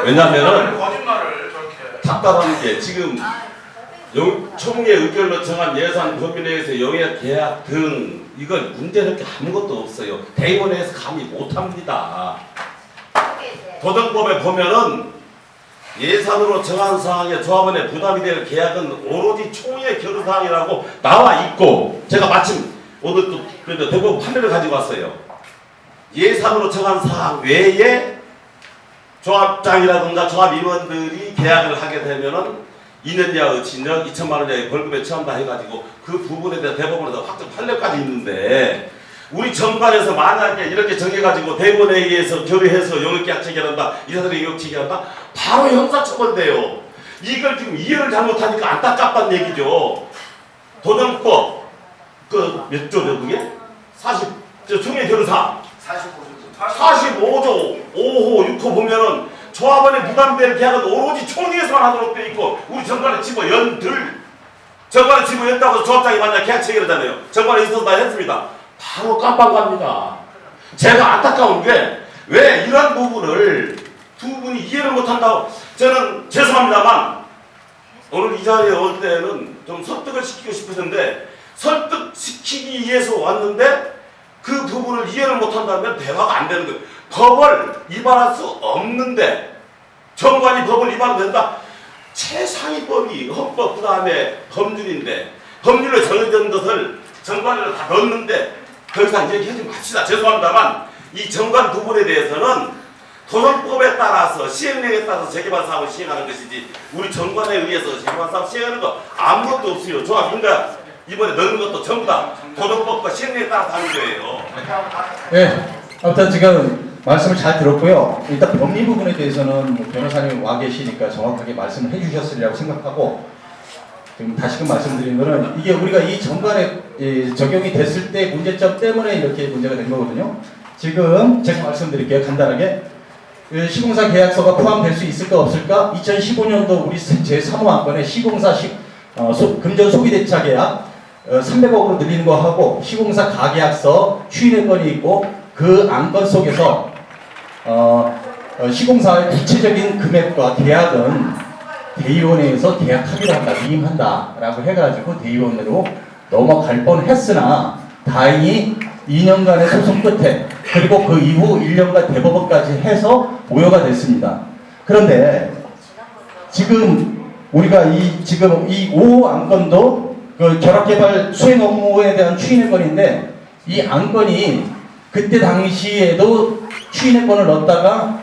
왜냐면은 거짓말을 저렇게 답답한 게 지금 총회 의결로 정한 예산 범위 내에서 영역 계약 등 이건 문제는 게 아무것도 없어요. 대의원회에서 감히 못합니다. 도덕법에 보면은 예산으로 정한 사항에 조합원의 부담이 될 계약은 오로지 총회 결의사항이라고 나와 있고, 제가 마침 오늘 또 대법원 판례를 가지고 왔어요. 예산으로 정한 사항 외에 조합장이라든가 조합 임원들이 계약을 하게 되면은 2년 이하 징역 2천만 원 이하의 벌금에 처한다 해가지고 그 부분에 대한 대법원에서 확정 판례까지 있는데 우리 정관에서 만약에 이렇게 정해가지고 대법원에 의해서 결의해서 영역계약 체결한다, 이사들의 영역 체결한다, 바로 형사처벌돼요. 이걸 지금 이해를 잘못하니까 안타깝다는 얘기죠. 도정법 그 몇 조죠 그게? 40저 총회결의사 45조 5호 6호 보면은 조합원의 무관별 계약은 오로지 총회에서만 하도록 돼 있고 우리 정관에 집어연들 정관에 집어연다고 해서 조합장이 만약 계약 체결하잖아요. 정관에 있어서 다 했습니다. 바로 깜빡합니다. 제가 안타까운 게 왜 이런 부분을 두 분이 이해를 못한다고. 저는 죄송합니다만 오늘 이 자리에 올 때는 좀 설득을 시키고 싶으셨는데 설득시키기 위해서 왔는데 그 부분을 이해를 못한다면 대화가 안 되는 거예요. 법을 위반할 수 없는데 정관이 법을 위반된다. 최상위법이 헌법 그 다음에 법률인데 법률로 정해진 것을 정관으로 다 넣었는데 더 이상 얘기하지 맙시다. 죄송합니다만 이 정관 부분에 대해서는 도정법에 따라서 시행령에 따라서 재개발 사업을 시행하는 것이지 우리 정관에 의해서 재개발 사업 시행하는 거 아무것도 없어요. 조합인가 이번에 넣는 것도 전부 다 도정법과 시행령에 따라서 하는 거예요. 네, 아무튼 지금 말씀을 잘 들었고요. 일단 법리 부분에 대해서는 뭐 변호사님 와 계시니까 정확하게 말씀을 해주셨으리라고 생각하고 지금 다시금 말씀드린 거는 이게 우리가 이 정관에 적용이 됐을 때 문제점 때문에 이렇게 문제가 된 거거든요. 지금 제가 말씀드릴게요. 간단하게 시공사 계약서가 포함될 수 있을까 없을까? 2015년도 우리 제3호 안건에 시공사 금전 소비대차 계약 300억으로 늘리는 거 하고 시공사 가계약서 추인의 건이 있고 그 안건 속에서 시공사의 구체적인 금액과 계약은 대의원회에서 계약하기로 한다, 위임한다 라고 해가지고 대의원회로 넘어갈 뻔했으나 다행히 2년간의 소송 끝에 그리고 그 이후 1년간 대법원까지 해서 무효가 됐습니다. 그런데 지금 우리가 지금 이 5호 안건도 그 결합개발 수행 업무에 대한 추인의 건인데 이 안건이 그때 당시에도 추인의 건을 넣었다가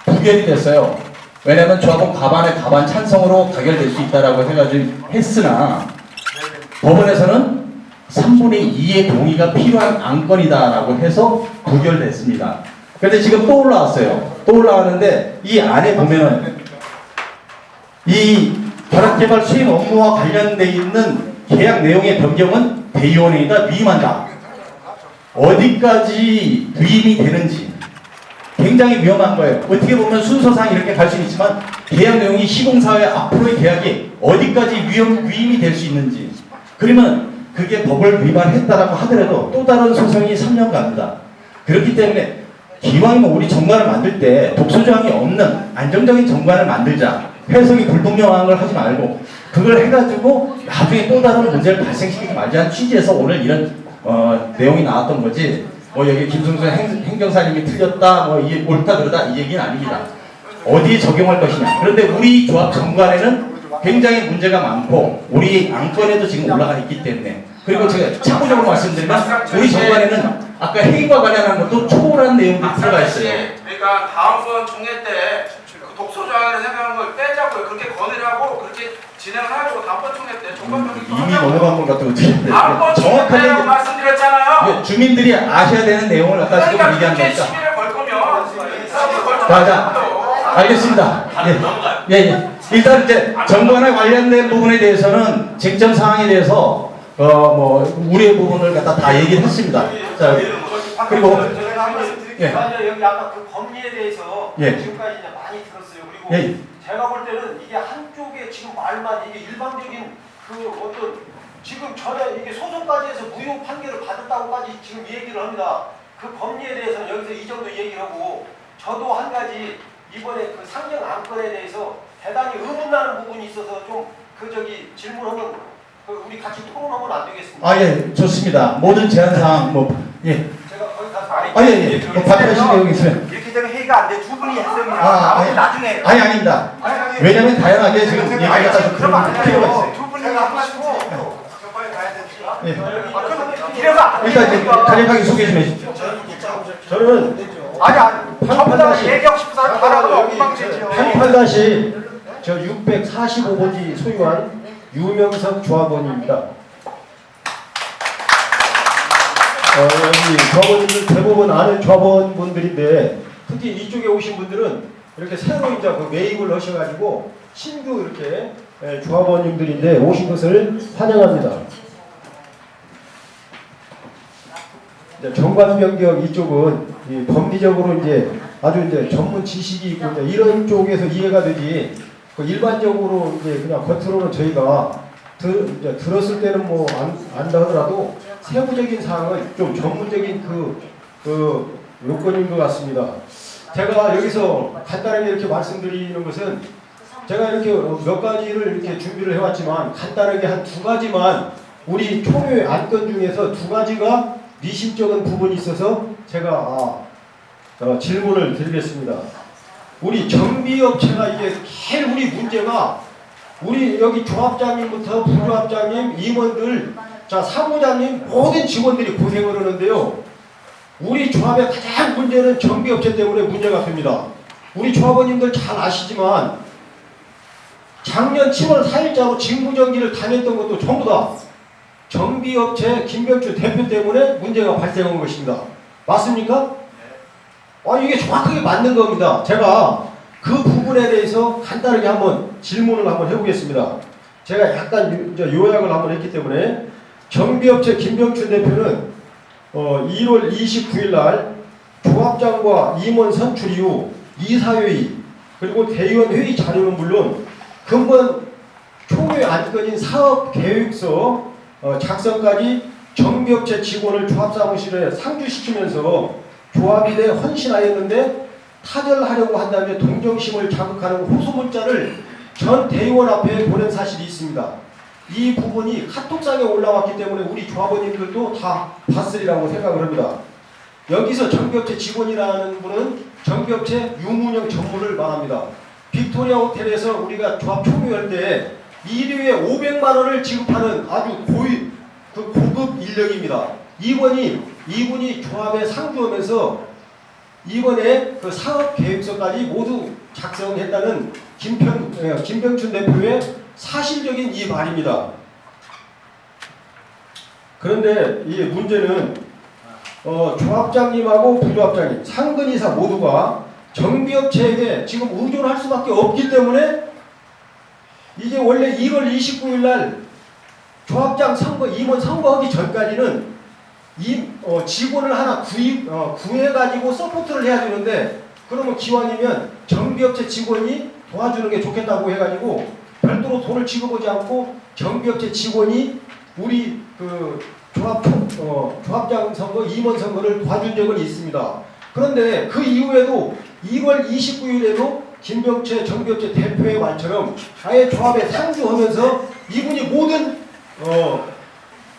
부결이 됐어요. 왜냐하면 조합원 가반의 가반 찬성으로 가결될 수 있다라고 해가지고 했으나 법원에서는 3분의 2의 동의가 필요한 안건이다라고 해서 부결됐습니다. 그런데 지금 또 올라왔어요. 또 올라왔는데 이 안에 보면은 이 결합개발 수행 업무와 관련돼 있는 계약 내용의 변경은 대의원회에다 위임한다. 어디까지 위임이 되는지 굉장히 위험한 거예요. 어떻게 보면 순서상 이렇게 갈 수는 있지만 계약 내용이 시공사의 앞으로의 계약이 어디까지 위임이 될 수 있는지 그러면 그게 법을 위반했다라고 하더라도 또 다른 소송이 3년 갑니다. 그렇기 때문에 기왕이면 우리 정관을 만들 때 독소조항이 없는 안정적인 정관을 만들자. 해석이 불분명한 걸 하지 말고 그걸 해가지고 나중에 또 다른 문제를 발생시키지 말자는 취지에서 오늘 이런 내용이 나왔던 거지. 여기 김승수 행정사님이 틀렸다, 이게 옳다 그러다 이 얘기는 아닙니다. 어디에 적용할 것이냐. 그런데 우리 조합 정관에는 굉장히 문제가 많고 우리 안건에도 지금 올라가 있기 때문에 그리고 제가 참고적으로 말씀드리면 우리 정관에는 아까 해임과 관련한 것도 초월한 내용이 들어가 있어요. 그러니까 다음번 총회 때 그 독소조항이라 생각하는 걸 빼자고요. 그렇게 건의하고 그렇게 진행을 하려고 다음번 총회 때 정관적인 이미 넘어간 것 같은 어떻게 다음번 총회 때 말씀드렸잖아요. 주민들이 아셔야 되는 내용을 아까 지금 그러니까 얘기한 그렇게 거니까. 시비를 걸 거면 자, 알겠습니다. 예. 일단 이제 정관에 관련된 부분에 대해서는 쟁점 사항에 대해서 우리의 부분을 갖다 다 얘기를 했습니다. 자, 그리고 여기 아까 그 법리에 대해서 지금까지 이제 많이 들었어요. 그리고 제가 볼 때는 이게 한쪽에 지금 말만 이게 일방적인 그 어떤 지금 전에 이게 소송까지 해서 무효 판결을 받았다고까지 지금 얘기를 합니다. 그 법리에 대해서는 여기서 이 정도 얘기를 하고 저도 한 가지 이번에 그 상정 안건에 대해서 대단히 의문나는 부분이 있어서 좀 질문하면 우리 같이 토론하면 안 되겠습니까? 예, 좋습니다. 모든 제한 사항 제가 거기 가서 말이 답변하실 내용이 있으면 이렇게 되면 회의가 안 돼. 두 분이 했으면 나중에. 아닙니다. 왜냐면 다양하게 지금 얘기가 다 그러면 안 필요가 있어요. 돼요. 두 분이 하시고 저번에 가야 되지. 일단 이제 간략하게 소개 좀 해주십시오. 저는 전부 다 얘기하고 싶은 사람 다 나가면 엉망진창이죠. 88-88 저 645번지 소유한 유명석 조합원입니다. 여기 조합원님들 대부분 아는 조합원분들인데 특히 이쪽에 오신 분들은 이렇게 새로 이제 그 매입을 하셔가지고 신규 이렇게 조합원님들인데 오신 것을 환영합니다. 정관 변경 이쪽은 법리적으로 이제 아주 이제 전문 지식이 있고 이제 이런 쪽에서 이해가 되지 그 일반적으로 이제 그냥 겉으로는 저희가 이제 들었을 때는 뭐 안다 하더라도 세부적인 사항은 좀 전문적인 그 요건인 것 같습니다. 제가 여기서 간단하게 이렇게 말씀드리는 것은 제가 이렇게 몇 가지를 이렇게 준비를 해왔지만 간단하게 한 두 가지만 우리 총회 안건 중에서 두 가지가 미심쩍은 부분이 있어서 제가 질문을 드리겠습니다. 우리 정비업체가 이게 제일 우리 문제가 우리 여기 조합장님부터 부조합장님, 임원들, 자 사무장님 모든 직원들이 고생을 하는데요. 우리 조합의 가장 문제는 정비업체 때문에 문제가 됩니다. 우리 조합원님들 잘 아시지만 작년 7월 4일자로 직무정지를 당했던 것도 전부 다 정비업체 김병춘 대표 때문에 문제가 발생한 것입니다. 맞습니까? 이게 정확하게 맞는 겁니다. 제가 그 부분에 대해서 간단하게 한번 질문을 한번 해보겠습니다. 제가 약간 이제 요약을 한번 했기 때문에 정비업체 김병춘 대표는 1월 29일 날 조합장과 임원 선출 이후 이사회의 그리고 대의원 회의 자료는 물론 근본 총회 안건인 사업계획서 작성까지 정비업체 직원을 조합사무실에 상주시키면서 조합에 대해 헌신하였는데 타결하려고 한다며 동정심을 자극하는 호소문자를 전 대의원 앞에 보낸 사실이 있습니다. 이 부분이 카톡상에 올라왔기 때문에 우리 조합원님들도 다 봤으리라고 생각을 합니다. 여기서 정비업체 직원이라는 분은 정비업체 유문형 전무를 말합니다. 빅토리아 호텔에서 우리가 조합 총회할 때 일회에 500만 원을 지급하는 아주 고급 인력입니다. 이분이 조합에 상주하면서 이번에 그 사업 계획서까지 모두 작성했다는 김병춘 대표의 사실적인 이 말입니다. 그런데 이 문제는 조합장님하고 부조합장님, 상근이사 모두가 정비업체에게 지금 의존할 수밖에 없기 때문에 이게 원래 1월 29일 날 조합장 선거, 임원 선거하기 전까지는 직원을 하나 구해가지고 서포트를 해야 되는데 그러면 기왕이면 정비업체 직원이 도와주는 게 좋겠다고 해가지고 별도로 돈을 지급하지 않고 정비업체 직원이 우리 그 조합장 선거, 임원 선거를 도와준 적은 있습니다. 그런데 그 이후에도 2월 29일에도 김병채 정비업체 대표의 말처럼 아예 조합에 상주하면서 이분이 모든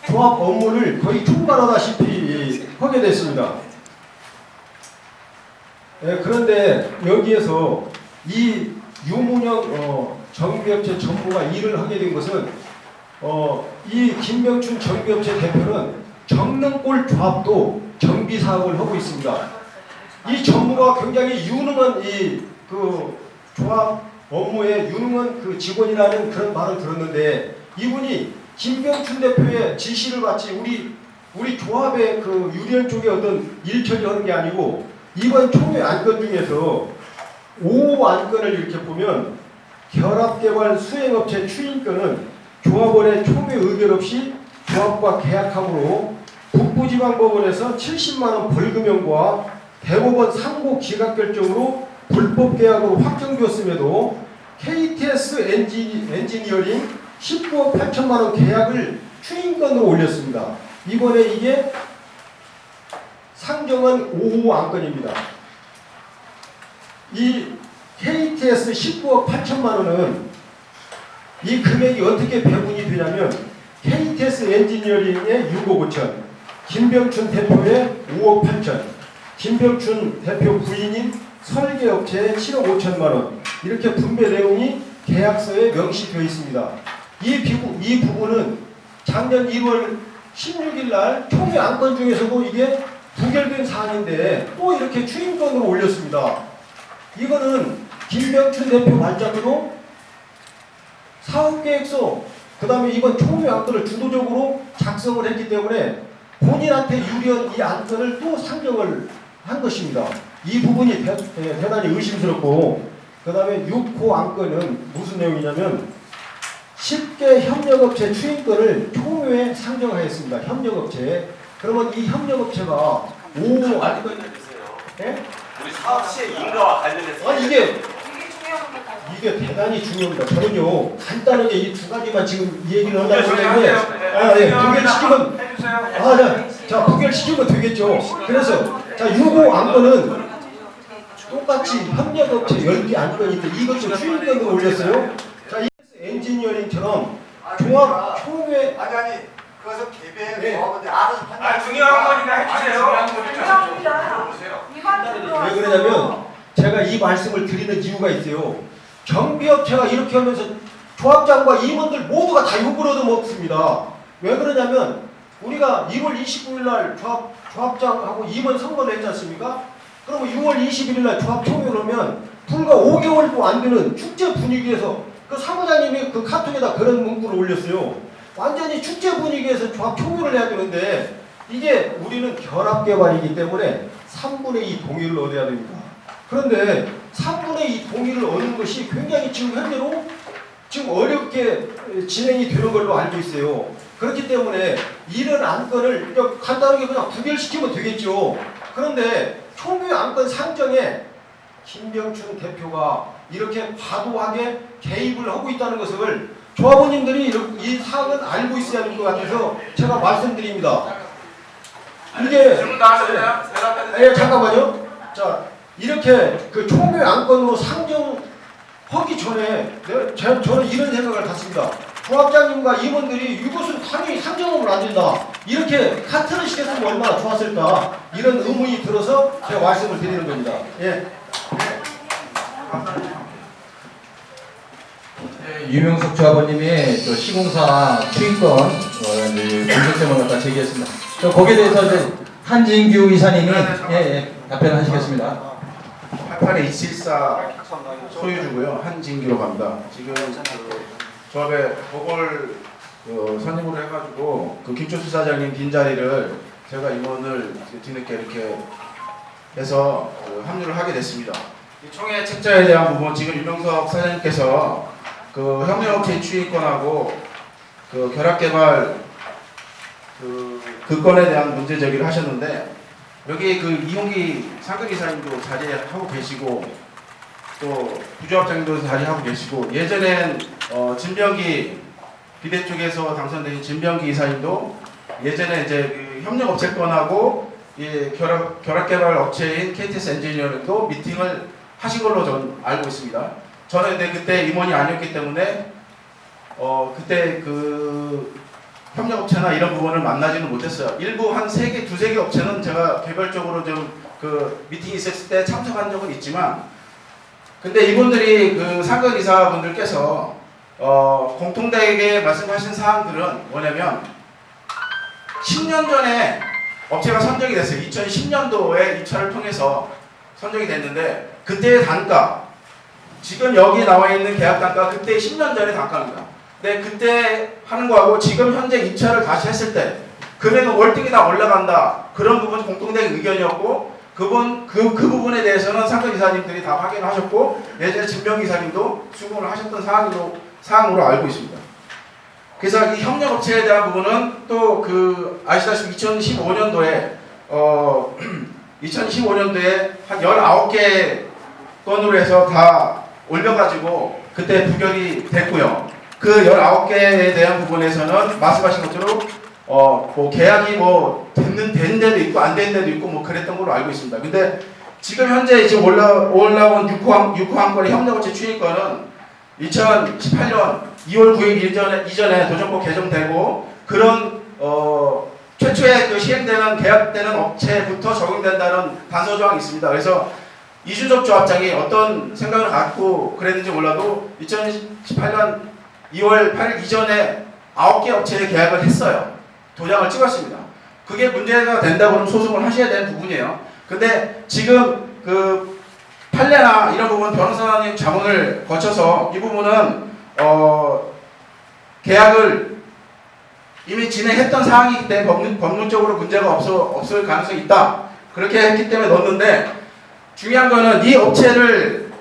조합 업무를 거의 총괄하다시피 하게 됐습니다. 그런데 여기에서 이 유문형 정비업체 전무가 일을 하게 된 것은 이 김병춘 정비업체 대표는 정릉골 조합도 정비 사업을 하고 있습니다. 이 전무가 굉장히 유능한 그 조합 업무에 유능한 그 직원이라는 그런 말을 들었는데 이분이 김병춘 대표의 지시를 받지 우리 조합의 그 유리원 쪽에 어떤 일처리하는 게 아니고 이번 총회 안건 중에서 5 안건을 이렇게 보면 결합개발 수행업체 추인권은 조합원의 총회 의견 없이 조합과 계약함으로 북부지방법원에서 70만원 벌금형과 대법원 상고 기각결정으로 불법 계약으로 확정되었음에도 KTS 엔지니어링 19억 8천만원 계약을 추인권으로 올렸습니다. 이번에 이게 상정한 5호 안건입니다. 이 KTS 19억 8천만원은 이 금액이 어떻게 배분이 되냐면 KTS 엔지니어링의 6억 5천, 김병춘 대표의 5억 8천, 김병춘 대표 부인인 설계업체의 7억 5천만원 이렇게 분배 내용이 계약서에 명시되어 있습니다. 이 부분은 작년 1월 16일 날 총회 안건 중에서도 이게 부결된 사안인데 또 이렇게 추인권으로 올렸습니다. 이거는 김병춘 대표 말자로 사업계획서, 그 다음에 이번 총회 안건을 주도적으로 작성을 했기 때문에 본인한테 유리한 이 안건을 또 상정을 한 것입니다. 이 부분이 대단히 의심스럽고, 그 다음에 6호 안건은 무슨 내용이냐면 10개 협력업체 추인권을 총회에 상정하였습니다. 협력업체. 그러면 이 협력업체가 5 안건 예? 우리 사업 시의 인가와 관련해서 이게 대단히 중요합니다. 저는요 간단하게 이 두 가지만 지금 이 얘기를 하려고 했는데 부결시키면 자 부결시키면 되겠죠. 그래서 자 6호 안건은 똑같이 협력업체 10개 안건인데 이것도 추인권을 올렸어요. 자 엔지니어링처럼 종합 총회 아니 그것은 개별 네. 조합원들 알아서 판단. 중요한 거니까 해주세요. 왜 그러냐면 제가 이 말씀을 드리는 이유가 있어요. 경비업체가 이렇게 하면서 조합장과 임원들 모두가 다 욕을 얻어먹습니다. 왜 그러냐면 우리가 1월 29일 날 조합장하고 임원 선거를 했지 않습니까? 그러면 6월 21일 날 조합총회를 하면 불과 5개월도 안 되는 축제 분위기에서 그 사무장님이 그 카톡에다 그런 문구를 올렸어요. 완전히 축제 분위기에서 조합총회를 해야 되는데 이게 우리는 결합개발이기 때문에 3분의 2 동의를 얻어야 됩니다. 그런데 3분의 2 동의를 얻는 것이 굉장히 지금 현재로 지금 어렵게 진행이 되는 걸로 알고 있어요. 그렇기 때문에 이런 안건을 간단하게 그냥 부결시키면 되겠죠. 그런데 총회 안건 상정에 김병춘 대표가 이렇게 과도하게 개입을 하고 있다는 것을 조합원님들이 이 사항은 알고 있어야 할 것 같아서 제가 말씀드립니다. 이게 질문 다 하셨나요? 예, 잠깐만요. 자, 이렇게 그 총회 안건으로 상정하기 전에 저는 이런 생각을 갖습니다. 조합장님과 임원들이 이것은 당연히 상정하면 안 된다. 이렇게 카트를 시켰으면 얼마나 좋았을까. 이런 의문이 들어서 제가 말씀을 드리는 겁니다. 예. 유명석 조합원님이 또 시공사 추인권 문제점을 갖다 제기했습니다. 거기에 대해서 이제 한진규 이사님이 답변하시겠습니다. 88274 소유주고요. 한진규로 갑니다. 지금 그 조합에 보궐 선임으로 해가지고 그 김초수사장님 빈자리를 제가 임원을 뒤늦게 이렇게 해서 합류를 하게 됐습니다. 이 총회 책자에 대한 부분 지금 유명석 사장님께서 그 협력업체 추인권하고 그 결합개발 그 건에 대한 문제 제기를 하셨는데 여기 그 이용기 상근이사님도 자리하고 계시고 또 부조합장님도 자리하고 계시고 예전엔 진병기 비대 쪽에서 당선된 진병기 이사님도 예전에 이제 그 협력업체 건하고 결합개발 업체인 KTS 엔지니어링도 미팅을 하신 걸로 저는 알고 있습니다. 저는 근데 그때 임원이 아니었기 때문에 그때 그 협력업체나 이런 부분을 만나지는 못했어요. 일부 한 3개, 2-3개 업체는 제가 개별적으로 좀 그 미팅이 있었을 때 참석한 적은 있지만 근데 이분들이 그 상근이사분들께서 공통되게 말씀하신 사항들은 뭐냐면 10년 전에 업체가 선정이 됐어요. 2010년도에 입찰을 통해서 선정이 됐는데 그때의 단가 지금 여기 나와 있는 계약 단가 그때 10년 전의 단가입니다. 근데 그때 하는 거하고 지금 현재 입찰을 다시 했을 때 금액은 월등히 다 올라간다. 그런 부분 공통된 의견이었고 그 부분에 대해서는 상근 이사님들이 다 확인을 하셨고 예전에 진병 이사님도 수긍을 하셨던 사항으로 알고 있습니다. 그래서 이 협력업체에 대한 부분은 또 그 아시다시피 2015년도에 한 19개 건으로 해서 다 올려가지고 그때 부결이 됐고요. 그 19개에 대한 부분에서는 말씀하신 것처럼 뭐 계약이 뭐 된 데도 있고 안 된 데도 있고 뭐 그랬던 걸로 알고 있습니다. 근데 지금 현재 지금 올라온 6호 안건의 협력업체 추인권은 2018년 2월 9일 이전에 도정법 개정되고 그런 최초에 그 시행되는 계약되는 업체부터 적용된다는 단서 조항이 있습니다. 그래서 이준석 조합장이 어떤 생각을 갖고 그랬는지 몰라도 2018년 2월 8일 이전에 9개 업체에 계약을 했어요. 도장을 찍었습니다. 그게 문제가 된다고는 소송을 하셔야 되는 부분이에요. 근데 지금 그 판례나 이런 부분 변호사님 자문을 거쳐서 이 부분은 계약을 이미 진행했던 사항이기 때문에 법률적으로 문제가 없을 가능성이 있다. 그렇게 했기 때문에 넣었는데 중요한 거는 이 업체를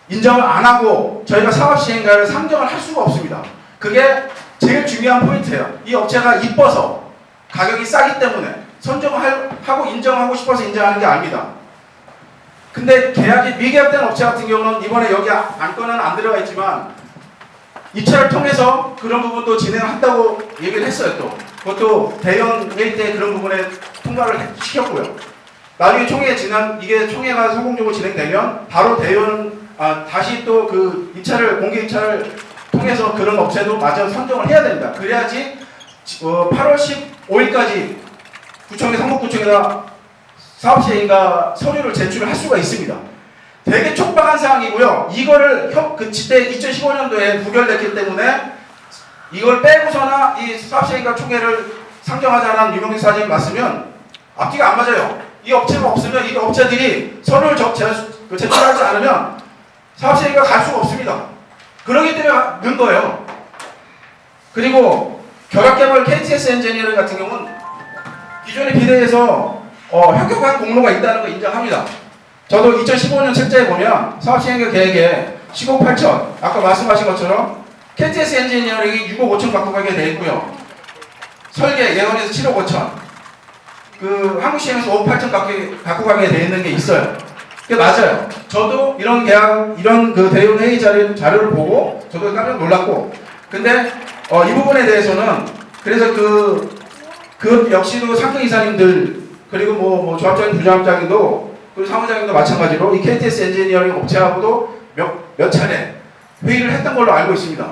인정을 안 하고 저희가 사업시행가를 상정을 할 수가 없습니다. 그게 제일 중요한 포인트예요. 이 업체가 이뻐서 가격이 싸기 때문에 선정하고 인정하고 싶어서 인정하는 게 아닙니다. 근데 계약이 미계약된 업체 같은 경우는 이번에 여기 안건은 안 들어가 있지만 입찰을 통해서 그런 부분도 진행한다고 얘기를 했어요. 또 그것도 대형 회의 때 그런 부분에 통과를 시켰고요. 나중에 이게 총회가 성공적으로 진행되면 바로 다시 또 그 공개 입찰을 통해서 그런 업체도 마저 선정을 해야 됩니다. 그래야지 8월 15일까지 구청에 상목구청에다 사업시행가 서류를 제출을 할 수가 있습니다. 되게 촉박한 사항이고요. 이거를 그때 2015년도에 부결됐기 때문에 이걸 빼고서나 이 사업시행가 총회를 상정하자는 유명희 사장님 말씀은 앞뒤가 안 맞아요. 이 업체가 없으면 이 업체들이 서류를 제출하지 않으면 사업시행가 갈 수가 없습니다. 그러기 때문에 넣은 거예요. 그리고 결합개발 KTS 엔지니어링 같은 경우는 기존에 비례해서 협격한 공로가 있다는 거 인정합니다. 저도 2015년 책자에 보면 사업시행가 계획에 10억 8천, 아까 말씀하신 것처럼 KTS 엔지니어링이 6억 5천 갖고 가게 되어 있고요. 설계 예원에서 7억 5천, 그 한국시행에서 5억 8천 갖고 가게 되어 있는 게 있어요. 그게 맞아요. 저도 이런 그 대형 회의 자료를 보고 저도 깜짝 놀랐고, 근데 이 부분에 대해서는 그래서 그 역시도 상급 이사님들 그리고 뭐 조합장님, 부조합장님도 그리고 사무장님도 마찬가지로 이 KTS 엔지니어링 업체하고도 몇 차례 회의를 했던 걸로 알고 있습니다.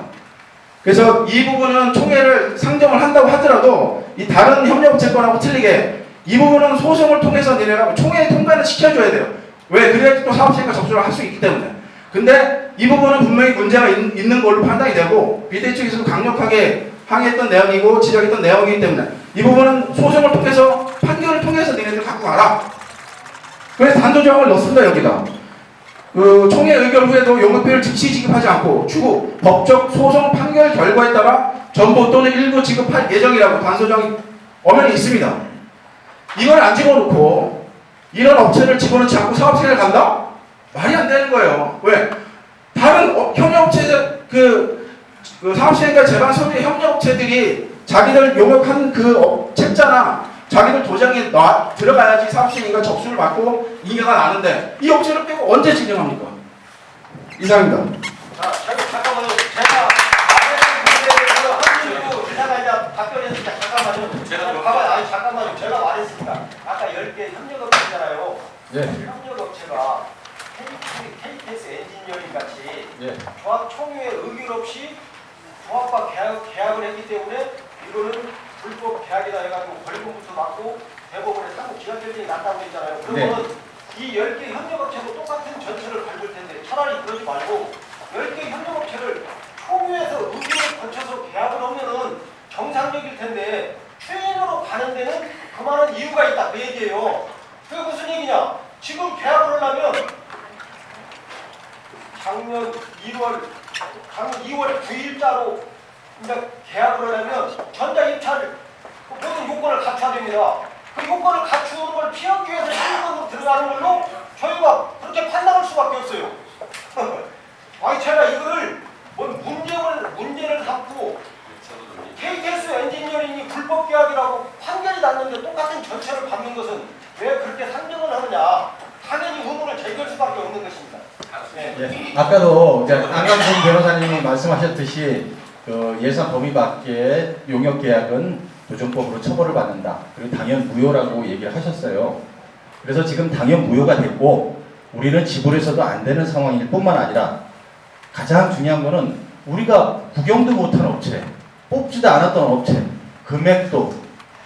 그래서 이 부분은 총회를 상정을 한다고 하더라도 이 다른 협력업체 거하고 틀리게 이 부분은 소송을 통해서 내려가고 총회에 통과를 시켜줘야 돼요. 왜? 그래야지 또 사업시행가 접수를 할 수 있기 때문에. 근데 이 부분은 분명히 문제가 있는 걸로 판단이 되고 비대 측에서도 강력하게 항의했던 내용이고 지적했던 내용이기 때문에 이 부분은 소송을 통해서 판결을 통해서 니네들 갖고 가라. 그래서 단도조항을 넣습니다. 여기다. 그 총회 의결 후에도 용역비를 즉시 지급하지 않고 추후 법적 소송 판결 결과에 따라 전부 또는 일부 지급할 예정이라고 단서조항이 엄연히 있습니다. 이걸 안 집어넣고 이런 업체를 집어넣지 않고 사업시행을 간다? 말이 안 되는 거예요. 왜? 다른 협력업체 그 사업시행과 제반 서류의 협력업체들이 자기들 용역한 그 책자나 자기들 도장에 들어가야지 사업시행과 접수를 받고 인계가 나는데 이 업체를 빼고 언제 진행합니까? 이상입니다. 자, 잠깐만요. 제가 말했던 문제에 대해서 기사가 이제 답변했으니까 잠깐만요. 잠깐만요. 제가 말했습니다. 아까 10개 협력업체잖아요. 예. 협력업체가 KTS 엔지니어링 같이 조합 총회 의결 없이 조합과 계약을 했기 때문에 이거는 불법 계약이다 해가지고 벌금부터 맞고 대법원에 상고 기각 결정이 났다고 했잖아요. 그러면 이 10개 협력업체도 똑같은 전체를 밟을 텐데 차라리 그러지 말고 10개 협력업체를 총회에서 의결을 거쳐서 계약을 하면은 정상적일 텐데 추인으로 가는 데는 그만한 이유가 있다. 그 얘기예요. 그게 무슨 얘기냐? 지금 계약을 하려면 작년 2월 9일자로 이제 계약을 하려면 전자 입찰 모든 요건을 갖춰야 됩니다. 그 요건을 갖추는 걸 피하기 위해서 실무로 들어가는 걸로 저희가 그렇게 판단할 수밖에 없어요. 아니 제가 이거를 문제를 삼고 KTS 엔지니어링이 불법 계약이라고 판결이 났는데 똑같은 전체를 받는 것은 왜 그렇게 상정을 하느냐? 당연히 의문을 제기할 수밖에 없는 것입니다. 네. 예, 아까도 안강준 변호사님이 말씀하셨듯이 그 예산 범위 밖의 용역 계약은 도정법으로 처벌을 받는다. 그리고 당연 무효라고 얘기를 하셨어요. 그래서 지금 당연 무효가 됐고 우리는 지불해서도 안 되는 상황일 뿐만 아니라 가장 중요한 거는 우리가 구경도 못한 업체, 뽑지도 않았던 업체, 금액도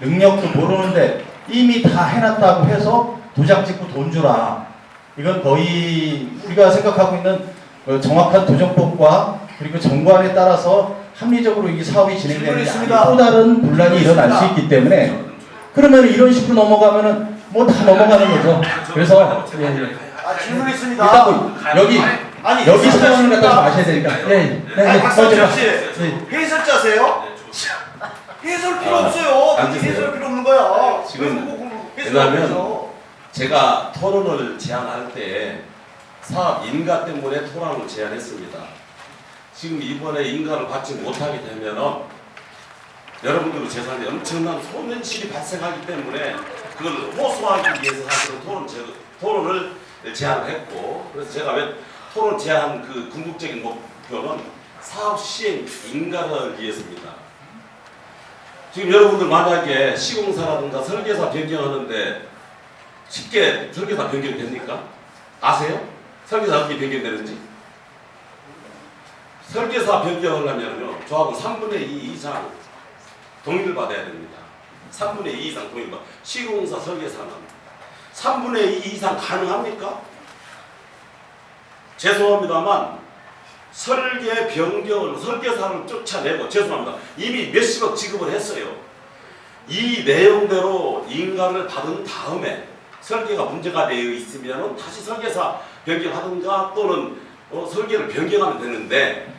능력도 모르는데 이미 다 해놨다고 해서 도장 찍고 돈 주라. 이건 거의 우리가 생각하고 있는 정확한 도정법과 그리고 정관에 따라서 합리적으로 이 사업이 진행되는 게 아니고 또 다른 분란이 일어날 수 있기 때문에 그러면 이런 식으로 넘어가면은 뭐 다 넘어가는 거죠. 그래서 질문 있습니다. 일단 여기 아니, 여기 해설자 상황을 갖다 좀 아십니까? 아셔야 되니까. 예. 아니, 박상철 씨, 네. 해설자세요? 해설 필요 없어요. 앉으세요. 해설 필요 없는 거야. 지금 해설 왜냐하면 없어. 제가 토론을 제안할 때 사업 인가 때문에 토론을 제안했습니다. 지금 이번에 인가를 받지 못하게 되면은 여러분들도 재산에 엄청난 손실이 발생하기 때문에 그걸 호소하기 위해서 사실은 토론을 제안을 했고, 그래서 제가 왜 토론 제안 그 궁극적인 목표는 사업 시행 인가를 위해서입니다. 지금 여러분들 만약에 시공사라든가 설계사 변경하는데 쉽게 설계사 변경이 됩니까? 아세요? 설계사 어떻게 변경되는지? 설계사 변경하려면요, 저하고 3분의 2 이상 동의를 받아야 됩니다. 3분의 2 이상 동의를 받아. 시공사 설계사는 3분의 2 이상 가능합니까? 죄송합니다만 설계 변경을 설계사를 쫓아내고, 죄송합니다, 이미 몇십억 지급을 했어요. 이 내용대로 인가를 받은 다음에 설계가 문제가 되어 있으면 다시 설계사 변경하든가 또는 설계를 변경하면 되는데,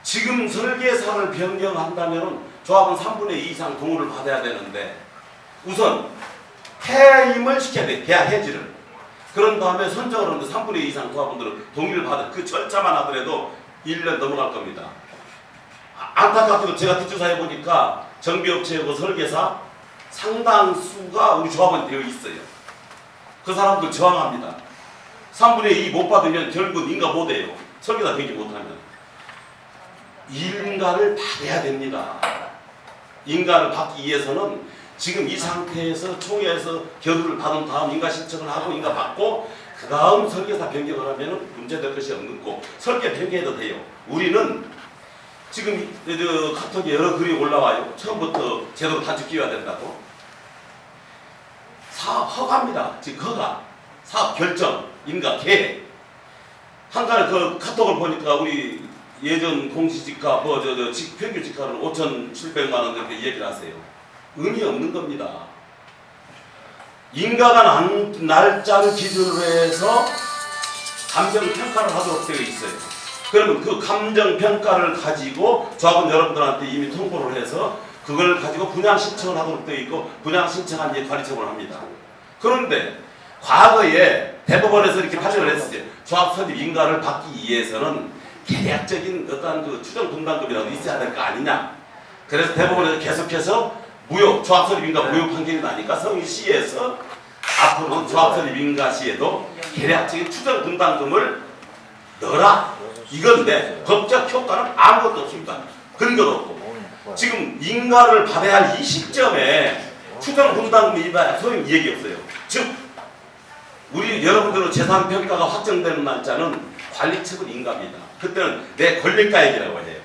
지금 설계사를 변경한다면 조합은 3분의 2 이상 동의를 받아야 되는데 우선 해임을 시켜야 돼. 계약 해지를. 그런 다음에 선정을 하는데 3분의 2 이상 조합원들은 동의를 받아. 그 절차만 하더라도 1년 넘어갈 겁니다. 안타깝게도 제가 뒷조사해 보니까 정비업체하고 설계사 상당수가 우리 조합원이 되어 있어요. 그 사람들 저항합니다. 3분의 2 못 받으면 결국 인가 못 해요. 설계사 되지 못하면. 인가를 받아야 됩니다. 인가를 받기 위해서는 지금 이 상태에서 총회에서 결의를 받은 다음 인가 신청을 하고 인가 받고 그 다음 설계사 변경을 하면 문제될 것이 없는 거. 설계 변경해도 돼요. 우리는 지금 카톡에 여러 글이 올라와요. 처음부터 제대로 단축기여야 된다고. 사업 허가입니다. 지금 허가, 사업 결정, 인가 계획. 한간에 그 카톡을 보니까 우리 예전 공시지가 평균 지가를 5,700만 원 이렇게 얘기를 하세요. 의미 없는 겁니다. 인가가 난 날짜를 기준으로 해서 감정 평가를 하도록 되어 있어요. 그러면 그 감정 평가를 가지고 조합원 여러분들한테 이미 통보를 해서 그걸 가지고 분양 신청을 하도록 되어 있고, 분양 신청한 뒤에 관리 처분을 합니다. 그런데 과거에 대법원에서 이렇게 판결을 했어요. 조합 설립 인가를 받기 위해서는 계약적인 어떤 그 추정 분담금이라도 있어야 될 거 아니냐. 그래서 대법원에서 계속해서 무효, 조합 설립 인가 무효 판결이 나니까 성시에서 앞으로는 조합 설립 인가 시에도 계약적인 추정 분담금을 넣어라. 이건데 법적 효과는 아무것도 없습니다. 근거도 없고. 지금 인가를 받아야 할 이 시점에 추정 분담금이 입어야 소용 이익이 없어요. 즉 우리 여러분들은 재산 평가가 확정되는 날짜는 관리처분 인가입니다. 그때는 내 권리가액이라고 해요.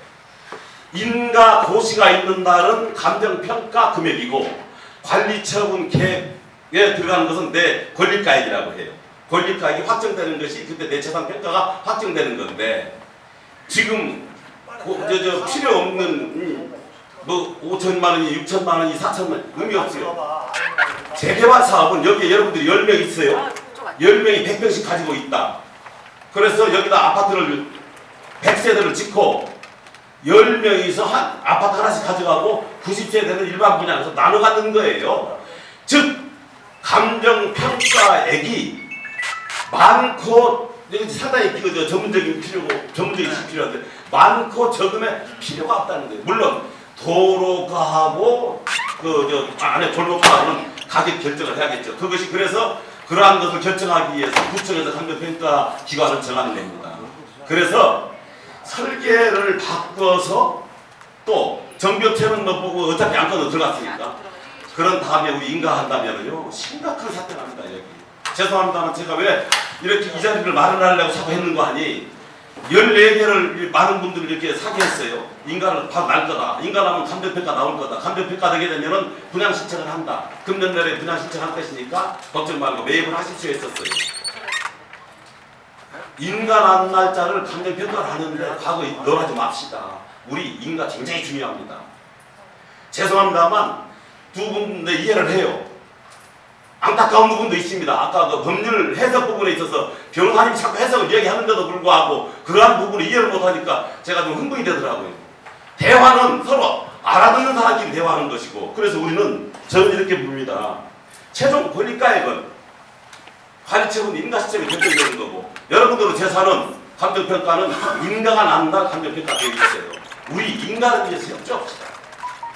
인가 고시가 있는 날은 감정평가 금액이고 관리처분 계획에 들어가는 것은 내 권리가액이라고 해요. 권리가액이 확정되는 것이 그때 내 재산 평가가 확정되는 건데, 지금 필요 없는 뭐 5천만 원이 6천만 원이 4천만 원 의미 없어요. 재개발 사업은 여기에 여러분들이 10명 있어요. 10명이 100평씩 가지고 있다. 그래서 여기다 아파트를 100세대를 짓고 10명이서 한 아파트 하나씩 가져가고 90세대는 일반 분양에서 나눠 갖는 거예요. 즉 감정평가액이 많고, 여기 상당히 전문적인 필요한데 많고 적음에 필요가 없다는 거예요. 물론 도로가하고 안에 돌로가하고는 가격 결정을 해야겠죠. 그것이 그래서 그러한 것을 결정하기 위해서 구청에서 감정평가 기관을 정하는 겁니다. 그래서 설계를 바꿔서 또 정비업체는 뭐 보고 어차피 안건으로 들어갔으니까 그런 다음에 우리 인가한다면요 심각한 사태가 납니다. 여기 죄송합니다만 제가 왜 이렇게 이 자리를 마련하려고 사과했는 거 아니, 14개를 많은 분들이 이렇게 사기했어요. 인가를 바로 날 거다. 인가 나면 감정평가 나올 거다. 감정평가 되게 되면은 분양 신청을 한다. 금년 내에 분양 신청할 것이니까 걱정 말고 매입을 하십시오 했었어요. 인가 난 날짜를 감정평가를 하는데 과거에 넣어가지 맙시다. 우리 인가 굉장히 중요합니다. 죄송합니다만 두 분 이해를 해요. 안타까운 부분도 있습니다. 아까 그 법률 해석 부분에 있어서 변호사님이 자꾸 해석을 이야기하는데도 불구하고 그러한 부분을 이해를 못하니까 제가 좀 흥분이 되더라고요. 대화는 서로 알아듣는 사람끼리 대화하는 것이고, 그래서 저는 이렇게 봅니다. 최종 권리가액은 관리처분 인가 시점이 결정되는 거고, 여러분들은 재산은 감정평가는 인가가 난다 감정평가 되어 있어요. 우리 인가를 위해서 협조합시다.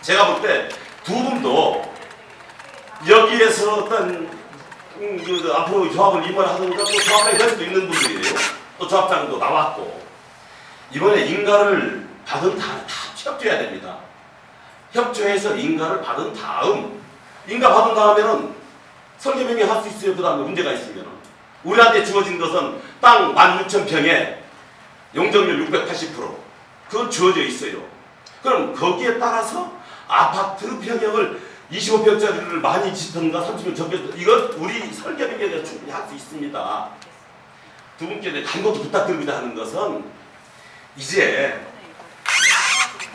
제가 볼 때 두 분도 여기에서 어떤 앞으로 조합을 임원하든가 또 조합장이 될 수도 있는 분들이에요. 또 조합장도 나왔고, 이번에 인가를 받은 다음에 다 협조해야 됩니다. 협조해서 인가를 받은 다음, 인가 받은 다음에는 설계명령 할 수 있어요. 그 다음에 문제가 있으면. 우리한테 주어진 것은 땅 16,000평에 용적률 680%. 그건 주어져 있어요. 그럼 거기에 따라서 아파트 평형을 25평짜리를 많이 짓든가 30평 적게, 이건 우리 설계명령에 충분히 할 수 있습니다. 두 분께 간곡히 부탁드립니다 하는 것은, 이제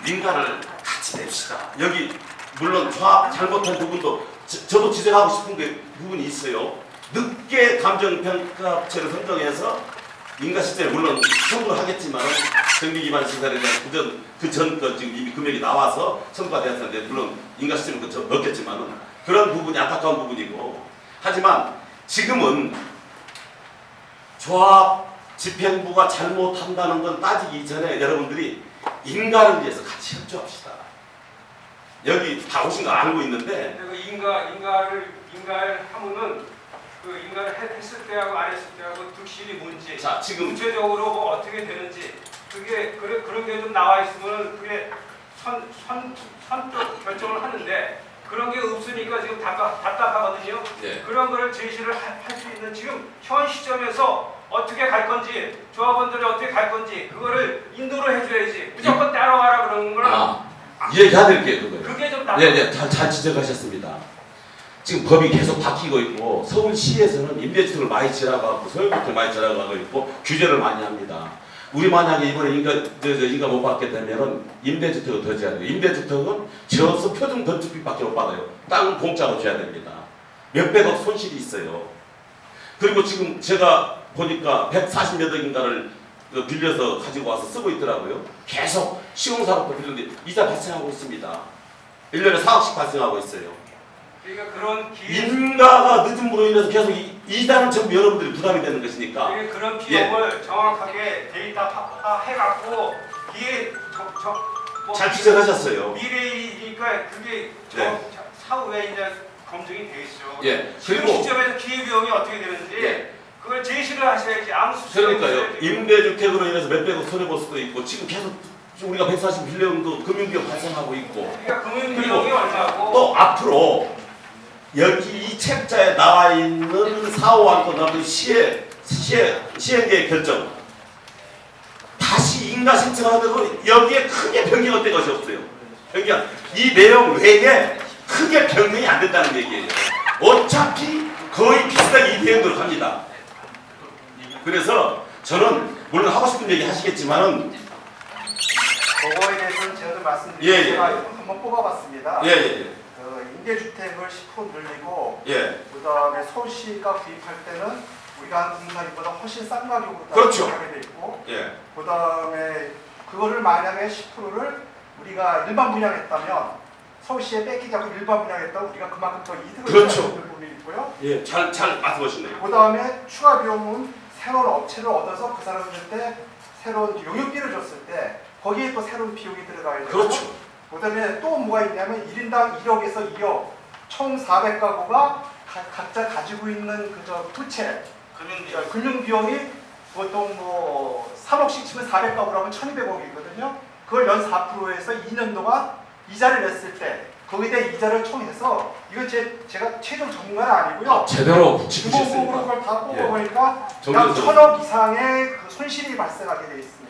인가를 같이 냅시다. 여기 물론 조합 잘못한 부분도 저도 지적하고 싶은 부분이 있어요. 늦게 감정평가업체를 선정해서 인가 시점에 물론 청구를 하겠지만 정비 기반 시설에 대한 그전 지금 이미 금액이 나와서 청구가 되었는데, 물론 인가 시점은 넣겠지만은 그런 부분이 안타까운 부분이고, 하지만 지금은 조합 집행부가 잘못한다는 건 따지기 전에 여러분들이 인가를 위해서 같이 협조합시다. 여기 다 오신 거 알고 있는데, 그 인가를 하면은 그 인가를 했을 때하고 안 했을 때하고 득실이 뭔지, 자, 지금 구체적으로 뭐 어떻게 되는지, 그게 그런 게 좀 나와 있으면 그게 선적 결정을 하는데, 그런 게 없으니까 지금 답답하거든요. 네. 그런 거를 제시를 할 수 있는 지금 현 시점에서 어떻게 갈 건지, 조합원들이 어떻게 갈 건지 그거를 인도를 해줘야지. 무조건 따라와라 그러는 걸. 이해해드릴게요. 그게 좀 나. 네, 잘 지적하셨습니다. 지금 법이 계속 바뀌고 있고, 서울시에서는 임대주택을 많이 지라고 하고 소유주택을 많이 지라고 하고 있고 규제를 많이 합니다. 우리 만약에 이번에 인가 못 받게 되면은 임대주택을 더 지어야 돼요. 임대주택은 지어서 표준 건축비밖에 못 받아요. 땅 공짜로 줘야 됩니다. 몇백억 손실이 있어요. 그리고 지금 제가 보니까 140몇 억인가를 빌려서 가지고 와서 쓰고 있더라고요. 계속 시공사로부터 빌렸는데 이자 발생하고 있습니다. 1년에 4억씩 발생하고 있어요. 그러니까 그런 인가가 늦음으로 인해서 계속 이자는 전부 여러분들이 부담이 되는 것이니까. 그러니까 그런 비용을 정확하게 데이터화해갖고 이게 잘 지적하셨어요. 미래이니까 그게 사후에 이제 검증이 돼 있어요. 예. 지금 그리고 시점에서 기회비용이 어떻게 되는지 그걸 제시를 하셔야지. 아무 수준이 그러니까요. 임대주택으로 인해서 몇백억 손해볼 수도 있고, 지금 계속 우리가 140 빌려도 금융비용 발생하고 있고. 그러니까 금융비용이 얼마고 또 앞으로 여기 이 책자에 나와 있는 사후안건 나머지 시행계획 결정 다시 인가 신청하더라도 여기에 크게 변경할 것이 없어요. 변경. 이 내용 외에 크게 변경이 안 된다는 얘기예요. 어차피 거의 비슷하게 이 내용대로 갑니다. 그래서 저는 물론 하고 싶은 얘기 하시겠지만은 그거에 대해서는 제가 좀 말씀드리면 제가 한번 뽑아봤습니다. 임대주택을 10% 늘리고 그다음에 서울시가 구입할 때는 우리가 하는 공사비보다 훨씬 싼 가격으로 하게 돼 있고, 그다음에 그거를 만약에 10%를 우리가 일반 분양했다면 서울시에 뺏기지 않고 일반 분양했다면 우리가 그만큼 더 이득을 얻는 부분이 있고요. 잘 말씀하시네요. 그다음에 추가 비용은 새로운 업체를 얻어서 그 사람들한테 새로운 용역비를 줬을 때 거기에 또 새로운 비용이 들어가야 되고, 그렇죠. 그다음에 또 뭐가 있냐면 1인당 1억에서 2억 총 400가구가 각자 가지고 있는 그저 부채 금융 비용이 보통 뭐 3억씩 치면 400가구라면 1,200억이거든요. 그걸 연 4%에서 2년 동안 이자를 냈을 때 거기에 대한 이자를 총해서, 이거 제가 최종 전문가는 아니고요. 제대로 짚으셨습니다. 주범국으로 그걸 다 뽑아보니까 약 1,000억 이상의 그 손실이 발생하게 되어 있습니다.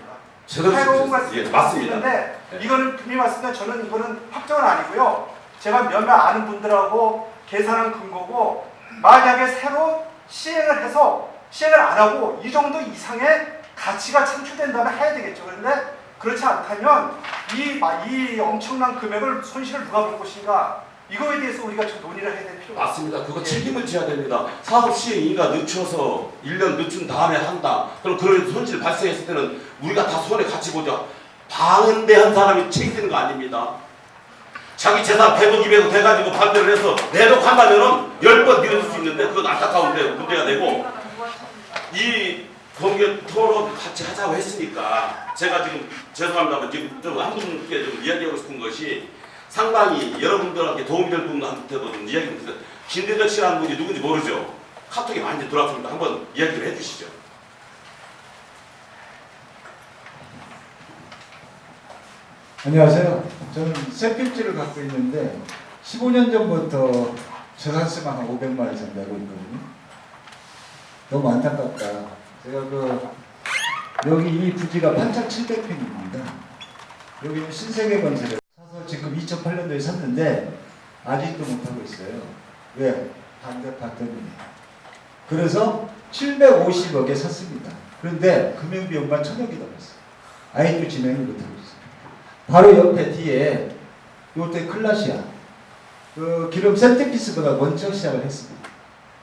새로운 말씀인데 이거는 분명히 말씀드리면 저는 이거는 확정은 아니고요. 제가 몇몇 아는 분들하고 계산한 근거고, 만약에 새로 시행을 안 하고 이 정도 이상의 가치가 창출된다면 해야 되겠죠. 그런데 그렇지 않다면 이 엄청난 금액을 손실을 누가 볼 것인가, 이거에 대해서 우리가 좀 논의를 해야 될 필요가 맞습니다. 그거 책임을 져야 됩니다. 사업 시행인가 늦춰서 1년 늦춘 다음에 한다. 그럼 그런 손실 발생했을 때는 우리가 다 손에 같이 보자. 방대한 사람이 책임지는 거 아닙니다. 자기 재산 100억, 200억 돼가지고 반대를 해서 내놓한다면은 10번 밀어줄 수 있는데 그건 안타까운데 문제가 되고 이 공개 토론 같이 하자고 했으니까 제가 지금 죄송합니다만 지금 좀 한 분께 좀 이야기하고 싶은 것이 상당히 여러분들한테 도움이 될 분한테도 좀 이야기 좀 드려요. 김대덕 씨라는 분이 누군지 모르죠? 카톡이 많이 들어왔습니다. 한번 이야기 좀 해주시죠. 안녕하세요. 저는 세 필지를 갖고 있는데 15년 전부터 재산세만 한 500만 원 이상 내고 있거든요. 너무 안타깝다. 제가 여기 이 부지가 8,700평입니다. 여기는 신세계 건설을 사서 지금 2008년도에 샀는데 아직도 못하고 있어요. 왜? 반대파 때문에. 그래서 750억에 샀습니다. 그런데 금융비용만 1,000억이 넘었어요. 아직도 진행을 못하고 있어요. 바로 옆에 뒤에 요때 클라시아 그 기름 센트피스보다 먼저 시작을 했습니다.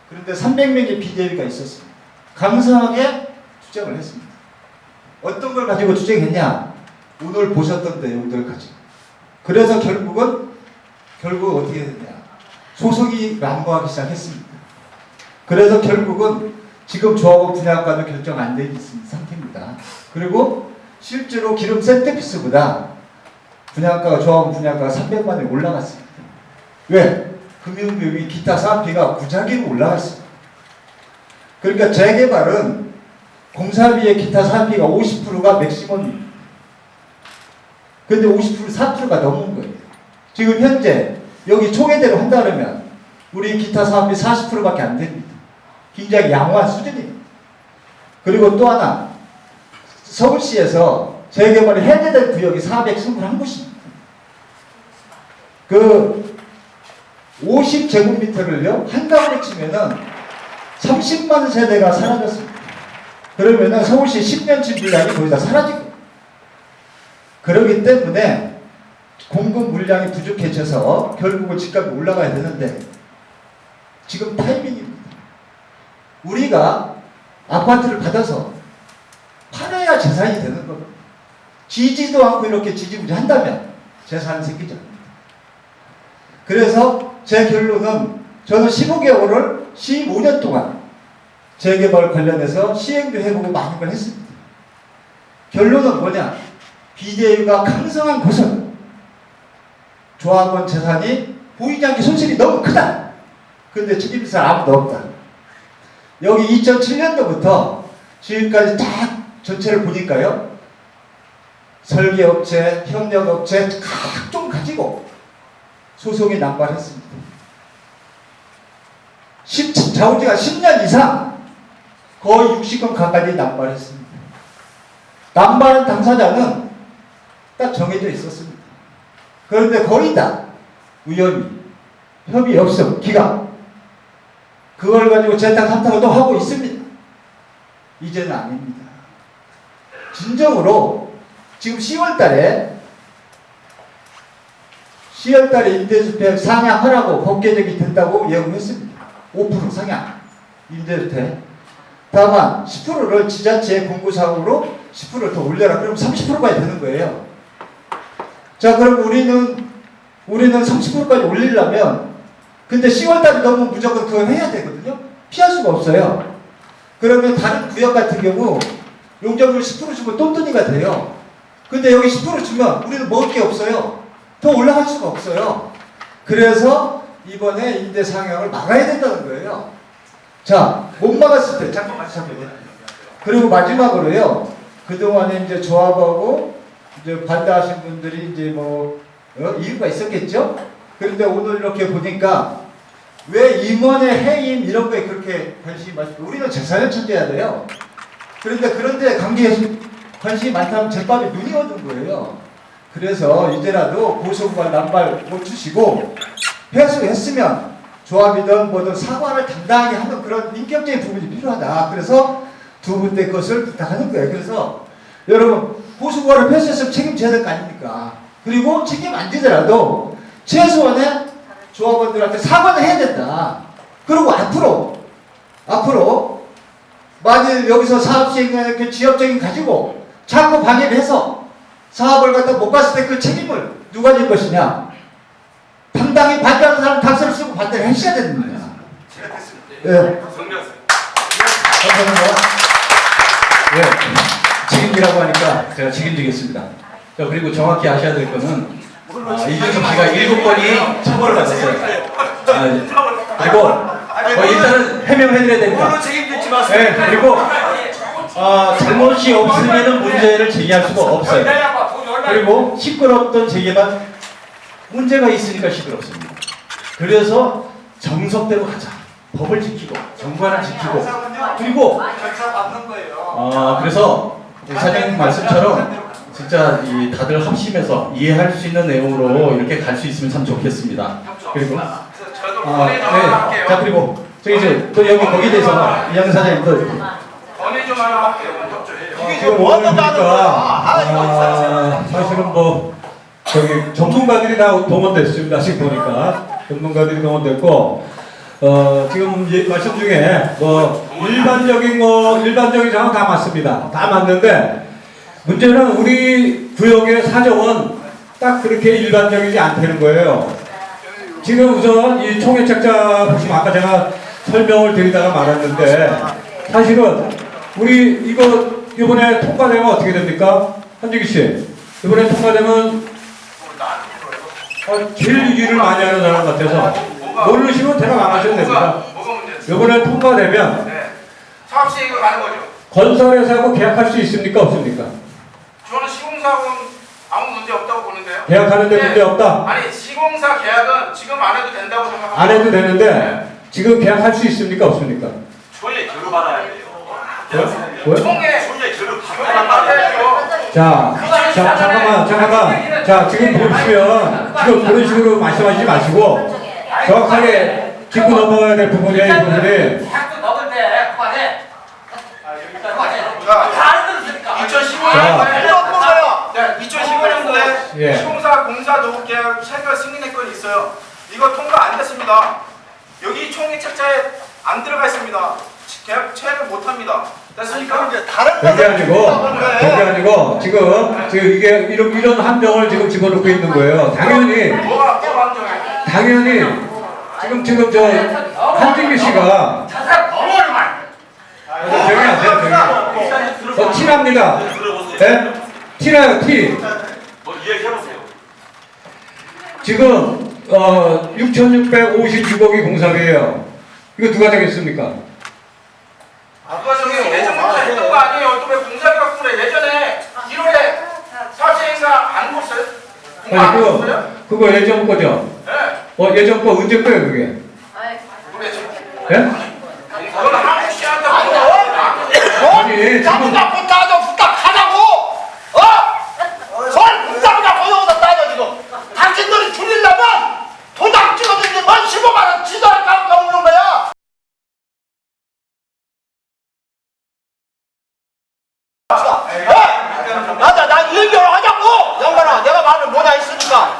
그런데 300명의 비대위가 있었습니다. 감사하게 투쟁을 했습니다. 어떤 걸 가지고 투쟁했냐? 오늘 보셨던 내용들을 가지고. 그래서 결국 어떻게 됐냐? 소송이 난무하기 시작했습니다. 그래서 결국은 지금 조합원 분양가도 결정 안 돼 있는 상태입니다. 그리고 실제로 기름 센트피스보다 분양가가 조합원 분양가가 300만 원이 올라갔습니다. 왜? 금융비용이 기타 사업비가 무작위로 올라갔습니다. 그러니까 재개발은 공사비의 기타 사업비가 50%가 맥시멈입니다. 근데 50% 4%가 넘은 거예요. 지금 현재 여기 총회대로 한다 그러면 우리 기타 사업비 40%밖에 안 됩니다. 굉장히 양호한 수준입니다. 그리고 또 하나 서울시에서 재개발이 해제된 구역이 421곳입니다. 그 50제곱미터를요 한강으로 치면은 30만 세대가 사라졌습니다. 그러면은 서울시 10년치 물량이 거의 다 사라지고 그러기 때문에 공급 물량이 부족해져서 결국은 집값이 올라가야 되는데 지금 타이밍입니다. 우리가 아파트를 받아서 팔아야 재산이 되는 겁니다. 지지도 않고 이렇게 지지부지 한다면 재산이 생기지 않습니다. 그래서 제 결론은 저는 15개월을 15년 동안 재개발 관련해서 시행도 해보고 많은 걸 했습니다. 결론은 뭐냐? 비대위가 강성한 곳은 조합원 재산이 보이지 않게 손실이 너무 크다. 그런데 책임질 사람 아무도 없다. 여기 2007년도부터 지금까지 딱 전체를 보니까요. 설계업체, 협력업체 각종 가지고 소송이 난발했습니다. 자우지가 10년 이상 거의 60건 가까이 난발했습니다. 난발한 당사자는 딱 정해져 있었습니다. 그런데 거의 다 위험이, 협의 없음, 기각 그걸 가지고 재탕 삼탕을 또 하고 있습니다. 이제는 아닙니다. 진정으로 지금 10월달에 임대주택 상향하라고 법 개정이 된다고 예고했습니다. 5% 상향 임대주택. 다만 10%를 지자체 공구사업으로 10%를 더 올려라. 그럼 30%까지 되는 거예요. 자, 그럼 우리는 30%까지 올리려면 근데 10월달이 넘으면 무조건 그걸 해야 되거든요. 피할 수가 없어요. 그러면 다른 구역 같은 경우 용적률 10% 주면 똔똔이가 돼요. 근데 여기 10% 주면 우리는 먹을 게 없어요. 더 올라갈 수가 없어요. 그래서 이번에 임대 상향을 막아야 된다는 거예요. 자, 못 막았을 때 잠깐만. 그리고 마지막으로요. 그동안에 이제 조합하고 이제 반대하신 분들이 이제 이유가 있었겠죠? 그런데 오늘 이렇게 보니까 왜 임원의 해임 이런 거에 그렇게 관심이 많습니까? 우리는 재산을 찾아야 돼요. 그런데 관심이 많다면 재판에 눈이 오는 거예요. 그래서 이제라도 고소고발 남발 못 주시고 회수했으면 조합이든 뭐든 사과를 당당하게 하는 그런 인격적인 부분이 필요하다. 그래서 두 분의 것을 부탁하는 거예요. 그래서 여러분 고소고발을 회수했으면 책임져야 될 거 아닙니까? 그리고 책임 안 지더라도 최소한의 조합원들한테 사과를 해야 된다. 그리고 앞으로 만일 여기서 사업 시행에 그 지역적인 가지고 자꾸 방해를 해서 사업을 갖다 못 갔을 때 그 책임을 누가 질 것이냐. 당당히 반대하는 사람 닥스를 쓰고 반대를 하셔야 됩니다. 예. 감사합니다. 예, 책임지라고 하니까 제가 책임지겠습니다. 자, 그리고 정확히 아셔야 될 거는 이준석 씨가 7번이 처벌을 받았어요. 그리고 일단은 해명해드려야 됩니다. 책임지지 마세요. 네, 그리고 잘못이 없으면 문제를 제기할 수가 없어요. 그리고 시끄럽던 재개발 문제가 있으니까 시끄럽습니다. 그래서 정석대로 가자. 법을 지키고 정관을 지키고 그리고 그래서 사장님 말씀처럼 진짜 다들 합심해서 이해할 수 있는 내용으로 이렇게 갈 수 있으면 참 좋겠습니다. 그리고 네. 자 그리고 저기 이제 또 여기 거기에 대해서 이양 사장님 또 건의 좀 하나 할게요. 지금 오늘 보니까 사실은 뭐 저기 전문가들이 다 동원됐습니다. 지금 보니까 전문가들이 동원됐고 지금 말씀 중에 뭐 일반적인 상황 다 맞습니다. 다 맞는데 문제는 우리 구역의 사정은 딱 그렇게 일반적이지 않다는 거예요. 지금 우선 이 총회 책자 보시면 아까 제가 설명을 드리다가 말았는데 사실은 우리 이거 이번에 통과되면 어떻게 됩니까? 한지기 씨 이번에 통과되면 제일 일을 많이 하는 사람 같아서 모르시면 대화 안 하셔도 됩니다. 이번에 통과되면 사업 시행을 가는 거죠. 건설회사하고 계약할 수 있습니까? 없습니까? 저는 시공사하고는 아무 문제 없다고 보는데요. 계약하는데 문제 없다? 아니 시공사 계약은 지금 안 해도 된다고 생각합니다. 안 해도 되는데 지금 계약할 수 있습니까? 없습니까? 초에 교류 받아야 돼요. 총회 교류 받아야죠. 잠깐만. 자, 지금 보시면 지금 그런 식으로 말씀하시지 마시고 정확하게 짚고 넘어가야 될 부분이에요. 이 부분이. 자꾸 먹을 때 그만해. 자, 2015년도에 시공사 공사 도급 계약 체결 승인의 건이 있어요. 이거 통과 안 됐습니다. 여기 총회 책자에 안 들어가 있습니다. 계약 체결 못 합니다. 됐습니까? 그게 아니고 지금 이게 이런 함정을 지금 집어넣고 있는 거예요. 당연히 지금 저 한진기 씨가 조용히 하세요. 티납니다. 네? 티나요, 티. 뭐 이야기해보세요. 지금 6,656억이 공사비예요. 이거 누가 정했습니까? 아까 저기 예전부터 했던 거 아니에요? 또 왜 공사비가 그래? 예전에 1월에 사업시행사 안 줬어요? 공사 안 줬어요? 그거 예전 거죠? 네. 예전 거 언제 거예요, 그게? 예? 그건 한국 씨한테 아니, 지금 갖고 따져 부탁하자고. 서울 분당 갖고 여기다 따져 지금. 당신들이 줄이려면 도장 찍어주는데 뭔 15만 원 지도할 값도 없는 거야. 나 얘기를 하자고. 양반아, 내가 말을 뭐냐 했으니까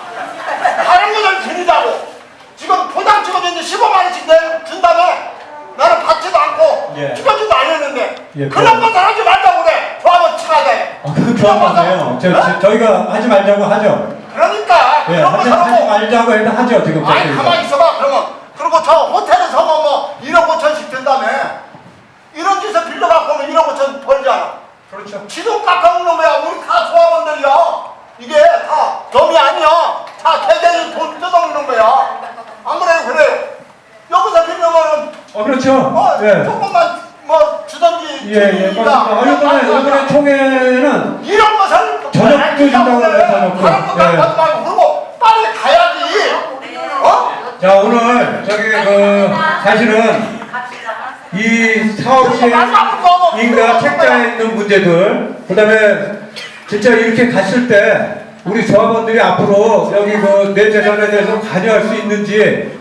다른 것을 드리자고. 지금 도장 찍어주는데 15만 원씩 준 다음에 나는 받지도 않고 찍어주지도 않았는데 그런 것을 하지 말자고 그래. 조합은 칭하게. 그 조합만해요. 저희가 하지 말자고 하죠. 그러니까 그런 하지 말자고 해도 하죠 지금. 아니 가만히 있어봐. 그러면 그리고 저 호텔에서 뭐 1억 5천씩 든다며 이런 짓을 빌려갖고 오면 1억 5천 벌잖아. 그렇죠. 지도 깎아먹는 거야. 우리 다 조합원들이야. 이게 다 점이 아니야. 다 개개인 돈 뜯어먹는 거야. 안 그래요? 그래요. 여기서 빌려면은 그렇죠. 조금만 뭐 주던지 이번에 총회는 이런 것을 저녁도 준다고 그래요. 다른 거 갖고 가지 말고 그러고 빨리 가야지. 자 오늘 사실은 이 사업 시행인가 책자에 있는 문제들 그다음에 진짜 이렇게 갔을 때 우리 조합원들이 앞으로 여기 내 재산에 대해서 관여할 수 있는지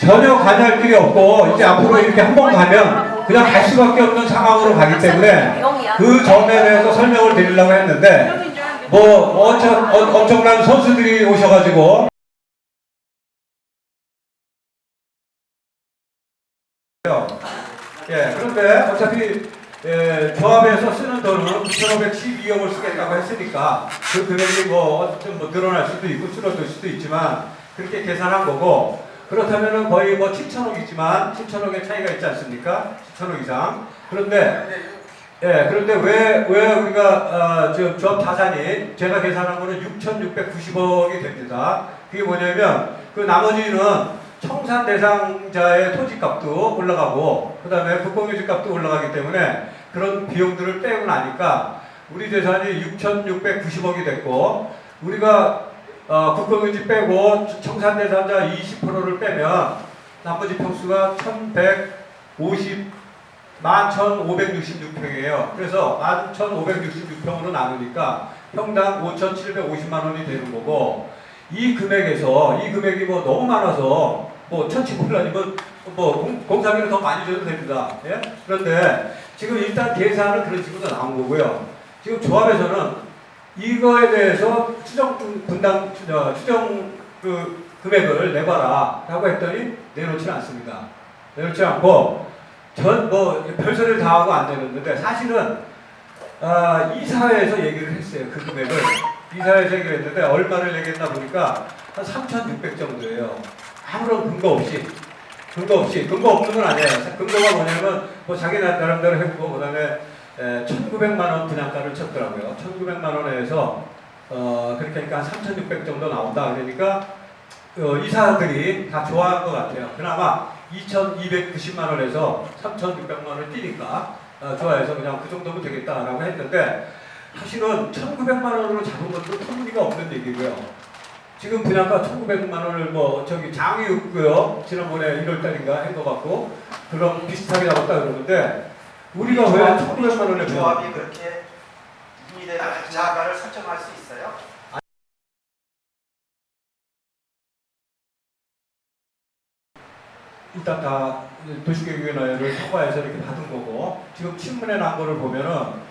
전혀 관여할 필요 없고 이제 앞으로 이렇게 한번 가면 그냥 갈 수밖에 없는 상황으로 가기 때문에 그 점에 대해서 설명을 드리려고 했는데 뭐 엄청난 선수들이 오셔가지고 있어요. 예, 그런데 어차피 조합에서 쓰는 돈은 9,512억을 쓰겠다고 했으니까 그 금액이 좀 늘어날 수도 있고 줄어들 수도 있지만 그렇게 계산한 거고, 그렇다면은 거의 7천억이지만 7천억의 차이가 있지 않습니까? 7천억 이상. 그런데 왜 우리가 지금 조합 자산이 제가 계산한 거는 6,690억이 됩니다. 그게 뭐냐면 그 나머지는 청산 대상자의 토지값도 올라가고 그 다음에 국공유지값도 올라가기 때문에 그런 비용들을 빼고 나니까 우리 재산이 6,690억이 됐고, 우리가 국공유지 빼고 청산 대상자 20%를 빼면 나머지 평수가 11,566평이에요. 그래서 11,566평으로 나누니까 평당 5,750만 원이 되는 거고, 이 금액이 너무 많아서 천치곤란이면 공사비를 더 많이 줘도 됩니다. 예? 그런데 지금 일단 계산은 그런 식으로 나온 거고요. 지금 조합에서는 이거에 대해서 추정 금액을 내봐라라고 했더니 내놓지 않습니다. 내놓지 않고 별소리를 다 하고 안 내놓는데, 사실은 이사회에서 얘기를 했어요. 그 금액을 이사회에서 얘기를 했는데 얼마를 얘기했나 보니까 한 3,600 정도예요. 아무런 근거 없는 건 아니에요. 근거가 뭐냐면 자기 나름대로 해보고 그다음에 1,900만 원 분양가를 쳤더라고요. 1,900만 원에서 그렇게 하니까 한 3,600 정도 나온다. 그러니까 이사들이 다 좋아한 것 같아요. 그나마 2,290만 원에서 3,600만 원을 뛰니까 좋아해서 그냥 그 정도면 되겠다라고 했는데, 사실은 1,900만 원으로 잡은 것도 터무니가 없는 얘기고요. 지금 분양가 1,900만 원을 장이 없고요. 지난번에 1월달인가 한 거 같고 그럼 비슷하게 잡았다 그러는데, 우리가 왜 1,900만 원을 조합이 그렇게 임의대로 자가를 설정할 수 있어요? 일단 다 도시계획위원회를 통과해서 이렇게 받은 거고, 지금 친문에 난 거를 보면은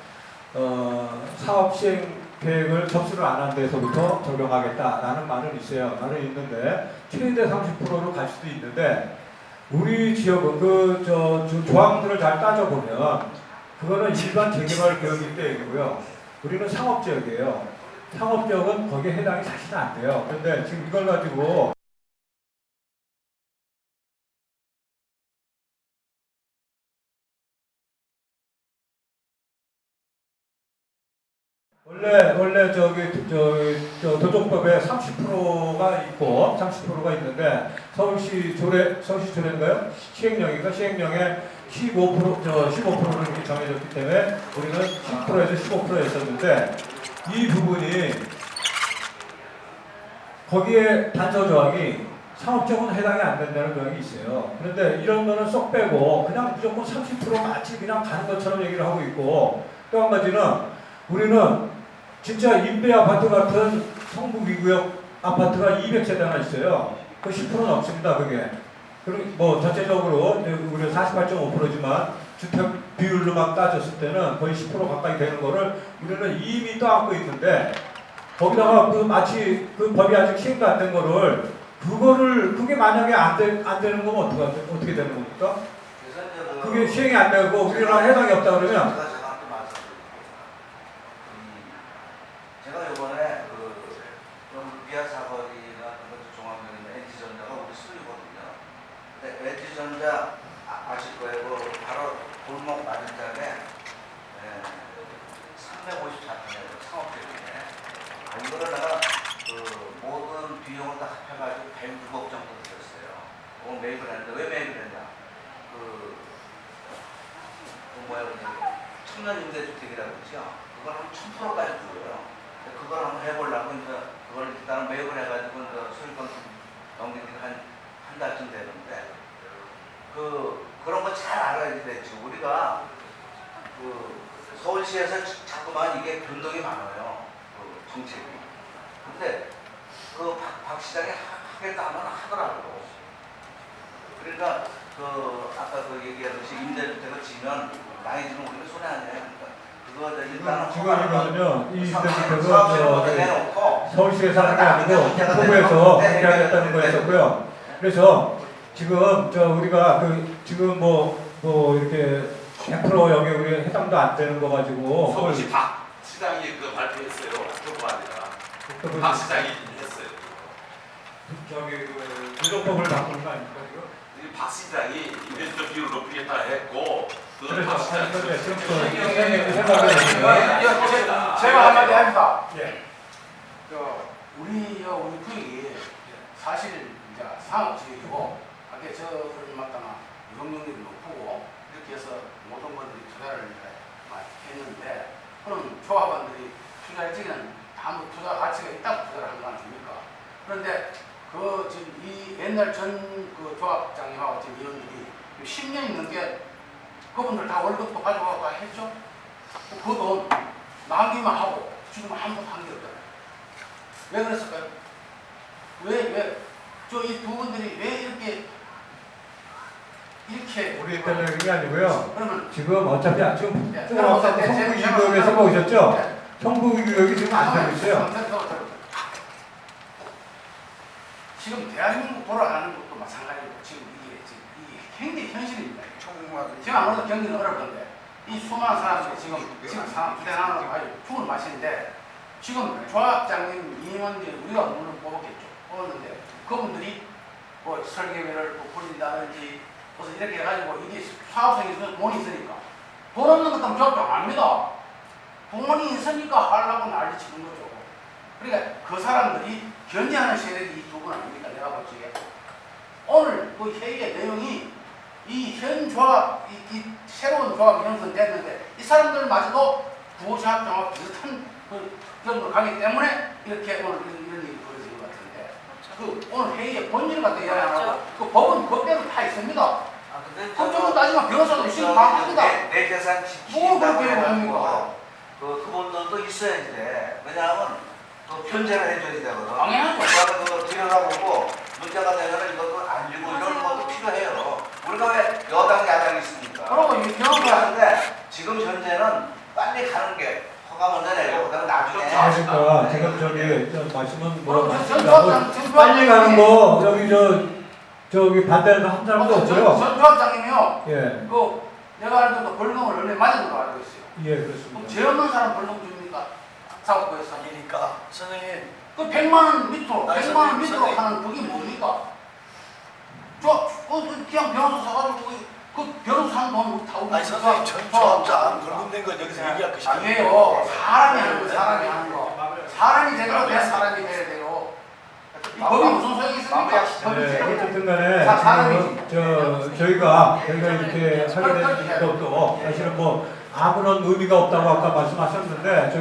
사업 시행 계획을 접수를 안 한 데서부터 적용하겠다라는 말은 있어요. 말은 있는데 최대 30%로 갈 수도 있는데, 우리 지역은 조항들을 잘 따져보면 그거는 일반 재개발 구역일 때 얘기고요. 우리는 상업지역이에요. 상업지역은 거기에 해당이 사실은 안 돼요. 그런데 지금 이걸 가지고 원래 도정법에 30%가 있고 30%가 있는데 서울시 조례인가요? 시행령에 15%는 이렇게 정해졌기 때문에 우리는 10%에서 15%였었는데, 이 부분이 거기에 단서 조항이 상업적으로는 해당이 안 된다는 조항이 있어요. 그런데 이런 거는 쏙 빼고 그냥 무조건 30% 마치 그냥 가는 것처럼 얘기를 하고 있고, 또 한 가지는 우리는 진짜 임대 아파트 같은 성북 위구역 아파트가 200세대나 있어요. 그 10%는 없습니다, 그게. 그리고 전체적으로 우리 48.5%지만 주택 비율로만 따졌을 때는 거의 10% 가까이 되는 거를 우리는 이미 떠안고 있는데, 거기다가 마치 그 법이 아직 시행도 안 된 거를 그게 만약에 안 되는 거면 어떻게 되는 겁니까? 그게 시행이 안 되고 우리나라 해당이 없다 그러면, 제가 이번에 비아 사거리나 그런 것도 종합적인 LG전자가 우리 수리거든요. 근데 LG전자 아실 거예요. 바로 골목 맞은편에 354평이에요. 창업지역이네. 이거를 내가 모든 비용을 다 합해가지고 106억 정도 들었어요. 매입을 했는데 왜 매입을 했냐? 청년 임대주택이라고 그러죠. 그걸 한 1,000%까지 주고요. 그걸 한번 해보려고 그걸 일단 매입을 해가지고 수익금 넘기는 한 달쯤 되는데, 그런 거 잘 알아야 되죠. 우리가 서울시에서 자꾸만 이게 변동이 많아요. 정책이. 근데 박 시장이 하겠다 하면 하더라고. 그러니까 아까 얘기하듯이 임대주택을 지면 많이 지면 우리가 손해 안 해요. 지금 이 임대주택은 서울시에서 하는 게 아니고 국토부에서 함께 하겠다는 거였었고요. 그래서 지금 우리가 지금 뭐 이렇게 100% 여기 우리 해당도 안 되는 거 가지고 서울시 박 시장이 그 발표했어요. 교부 아니라 박 시장이 했어요. 저기 그 조정법을 바꾸는 거 아닙니까 지금? 이 박 시장이 인베스터 비율을 높이겠다 했고 그 박 시장이 제가 한마디 합니다. 예. 우리 부익이 사실 이제 상업지역이고 아까 저를 맡다가 유동률이 높고 이렇게 해서 모든 분들이 투자를 했는데 그럼 조합원들이 투자할 적에는 아무 투자 가치가 있다고 투자를 한 거 아닙니까? 그런데 그 지금 이 옛날 전 그 조합장님하고 지금 위원들이 10년이 넘게 그분들 다 월급도 가져가고 했죠. 그 돈 낭비만 하고 지금 아무것도 한 게 없잖아요. 왜 그랬을까요? 왜? 저 이 두 분들이 왜 이렇게 우리 때문에 그게 아니고요. 그러면 지금 어차피 지금 성북이교육에서 보셨죠? 성북이교육이 지금 안 되고 있어요. 지금 대한민국 돌아가는 것도 마찬가지고 지금 이게 굉장히 현실입니다. 지금 아무래도 경기는 어려울 건데 이 수많은 사람들이 지금 상황 부대나는 아주 죽을 맛인데 지금 조합장님 임원들 우리가 물론 뽑았는데 그분들이 뭐 설계회를 부풀린다든지 무슨 이렇게 해가지고 이게 사업성이 돈이 있으니까 돈 없는 것도 조합장 압니다. 돈이 있으니까 하려고 난리 치는 거죠. 그러니까 그 사람들이 견제하는 세력이 이 두 분 아닙니까? 내가 보기에 오늘 그 회의의 내용이 이 현 조합, 이 새로운 조합이 형성됐는데 이 사람들마저도 부조합장과 비슷한 그 경우를 가기 때문에 이렇게 오늘 이런 일이 벌어진 것 같은데 그 오늘 회의의 본질을 갖다 이야기 안 하고 그 법은 그대로 다 있습니다. 법적으로 따지면 변호사도 있으면 다 합니다. 내 재산 뭐 그렇게 합니까? 그분들도 있어야 돼. 왜냐하면 또 편제를 해줘야 되거든. 당연하죠. 그거 들여다보고 문제가 되면 이것도 안 주고 이런 것도 필요해요. 우리가 왜 여당 야당이 있습니까? 그러고 이 경우가 하는데 지금 현재는 빨리 가는 게 허가 먼저 내고 그다음에 나중에. 그러니까 지금 저기 말씀은 뭐 말씀이라고 빨리 가는 거 여기 저기 반대해서 한 사람도 없어요. 전 조합장님이요. 예. 그 내가 알기로 벌금을 원래 맞은 걸로 알고 있어요. 예, 그렇습니다. 죄 없는 사람 벌금 줍니까? 사업부에서. 아니니까 선생님 그 100만 원 밑으로, 100만 원 밑으로 하는 그게 뭡니까? 그냥 변호사 사가지고 그 변호사 하는 돈 다 오고. 아니 선생님 전 조합장 벌금 낸 건 여기서 얘기할 것이 아니에요. 사람이 하는 거, 사람이 하는 거. 사람이 제대로 돼 사람이 돼야 돼요. 이 법이 무슨 소용이 있습니까? 네, 어쨌든 간에 저희가 이렇게 하게 된 것도 사실은 뭐 아무런 의미가 없다고 아까 말씀하셨는데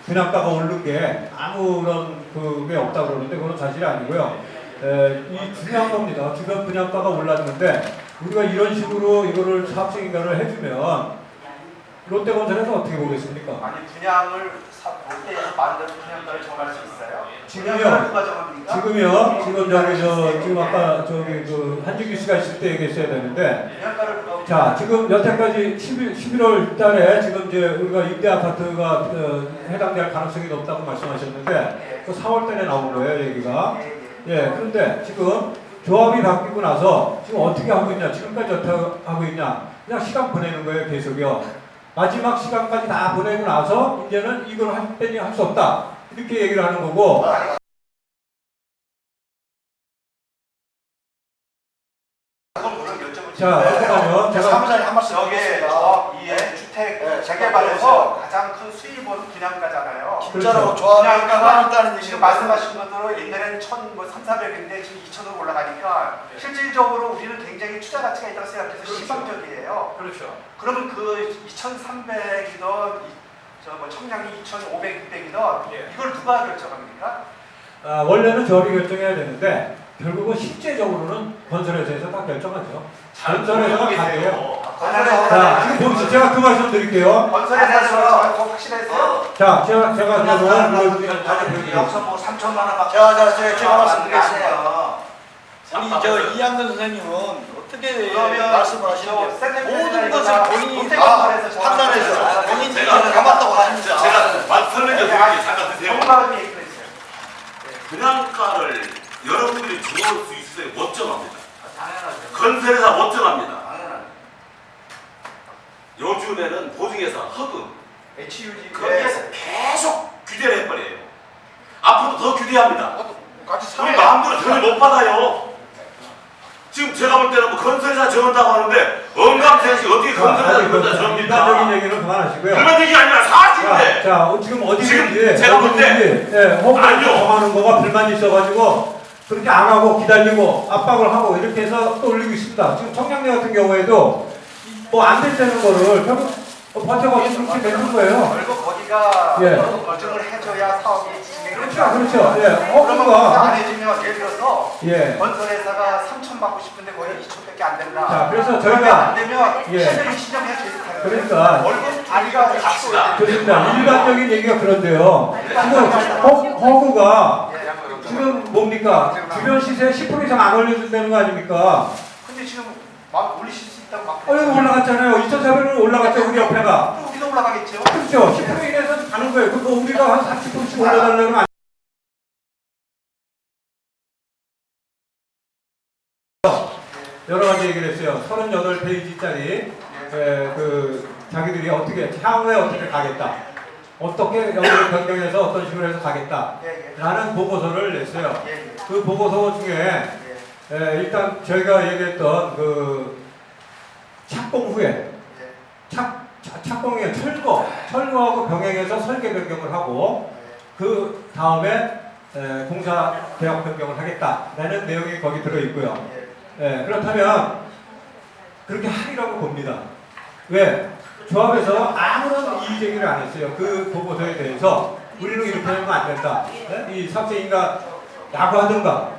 분양가가 오른 게 아무런 그게 없다고 그러는데 그건 사실이 아니고요. 이 중요한 겁니다. 주변 분양가가 올랐는데 우리가 이런 식으로 이거를 사업승인가를 해주면 롯데건설에서 어떻게 보겠습니까? 아니 분양을 롯데에서 마음대로 분양가를 정할 수 있어요? 지금요. 지금 아까 그 한준규 씨가 있을 때 얘기했어야 되는데 자 지금 여태까지 11월 달에 지금 이제 우리가 임대 아파트가 해당될 가능성이 높다고 말씀하셨는데 그 4월 달에 나온 거예요 얘기가. 예, 그런데 지금 조합이 바뀌고 나서 지금 어떻게 하고 있냐, 지금까지 어떻게 하고 있냐, 그냥 시간 보내는 거예요 계속요. 마지막 시간까지 다 보내고 나서 이제는 이걸 할 때니 할 수 없다 이렇게 얘기를 하는 거고. 자, 잠깐만요. 제가 사무장님 한 말씀 드리겠습니다. 이 주택 재개발에서 가장 큰 수입은 분양가잖아요. 진짜로 조합이 분양가가 지금 말씀하신 것대로 옛날에는 1,300인데 지금 2,000으로 올라가니까 실질적으로 우리는 굉장히 투자 가치가 있다고 생각해서 희망적이에요. 그렇죠. 그러면 그 2,300이던 청량리 2,500, 600이던 이걸 누가 결정합니까? 원래는 저리 결정해야 되는데 결국은 실제적으로는 건설회사에서 다 결정하죠. 건설회사가 다 해요. 자, 지금 보시죠. 제가 그 말씀 드릴게요. 건설회사에서 더 확실했어요? 자, 제가 여기서 뭐 3천만 원밖에. 제가 말씀드리겠습니다. 우리 이양근 선생님은 어떻게 말씀을 하시는지 모든 것을 본인이 다 판단해서 본인 얘기를 감았다고 하십니다. 제가 설명해 드릴게요. 잠깐 드세요. 분양가를 여러분들이 정할 수 있어요. 못 정합니다. 건설회사 못 정합니다. 요즘에는 보증회사 허금 HUG 거기에서 계속 규제를 해버려요. 앞으로 더 규제합니다. 우리 마음대로 전혀 못 받아요. 지금 제가 볼 때는 뭐 건설회사 정한다고 하는데 언감생식 어떻게 건설회사 정합니까? 일반적인 얘기는 그만하시고요. 그런 얘기 아니라 사실인데. 자, 지금 어디 지금 제가 볼 때 허브를 정하는 거가 불만이 있어가지고 그렇게 안 하고 기다리고 압박을 하고 이렇게 해서 또 올리고 있습니다. 지금 청량리 같은 경우에도 뭐 안 된다는 거를 결국 버텨가지고 그렇게 되는 거예요. 결국 거기가 예. 보증을 해줘야 사업이 진행이 그렇죠, 그렇죠. 예, 그러면 허브가 안 해주면 예를 들어서 예. 건설회사가 3천 받고 싶은데 거의 2천밖에 안 된다. 자, 그래서 그러면 저희가 안 되면 예. 시행을 신청해야 되는 그러니까 월급 아니가 갑시다. 그렇습니다. 일반적인 얘기가 그런데요. 지금 허브가 지금 뭡니까? 주변 시세 10% 이상 안 올려준다는 거 아닙니까? 근데 지금 막 올리실 수 있다고 막. 올라갔잖아요. 2,400원 올라갔죠, 우리 옆에가. 또 우리도 올라가겠죠. 그렇죠. 10% 이내에서 가는 거예요. 그거 우리가 한 40%씩 올려달라는 거 여러 가지 얘기를 했어요. 38페이지짜리 자기들이 어떻게 향후에 어떻게 가겠다. 어떻게 여기를 변경해서 어떤 식으로 해서 가겠다. 라는 보고서를 냈어요. 그 보고서 중에 일단 저희가 얘기했던 그 착공 후에 착공에 철거하고 병행해서 설계 변경을 하고 그 다음에 공사 대학 변경을 하겠다라는 내용이 거기 들어 있고요. 그렇다면 그렇게 하리라고 봅니다. 왜? 조합에서 아무런 이의 제기를 안 했어요. 그 보고서에 대해서 우리는 이렇게 하면 안 된다. 이 삭제인가 야구하든가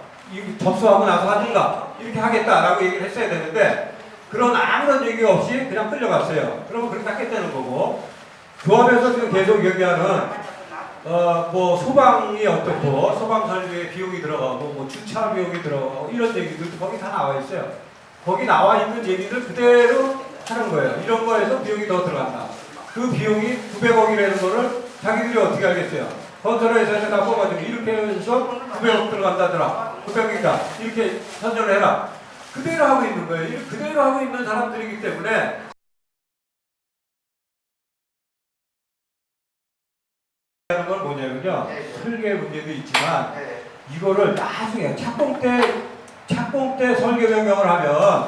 접수하고 나서 하든가 이렇게 하겠다라고 얘기를 했어야 되는데 그런 아무런 얘기 없이 그냥 끌려갔어요. 그러면 그렇게 하겠다는 거고 조합에서 지금 계속 얘기하는 뭐 소방이 어떻고 소방 설비에 비용이 들어가고 뭐 주차 비용이 들어가고 이런 얘기들도 거기 다 나와 있어요. 거기 나와 있는 얘기를 그대로 하는 거예요. 이런 거에서 비용이 더 들어간다. 그 비용이 900억이라는 거를 자기들이 어떻게 알겠어요? 건설회사에서 다 뽑아주면 이렇게 해서 900억 들어간다더라. 900억이다. 이렇게 선정을 해라. 그대로 하고 있는 거예요. 그대로 하고 있는 사람들이기 때문에 하는 건 뭐냐면요. 설계 문제도 있지만 이거를 나중에 착공 때 설계 변경을 하면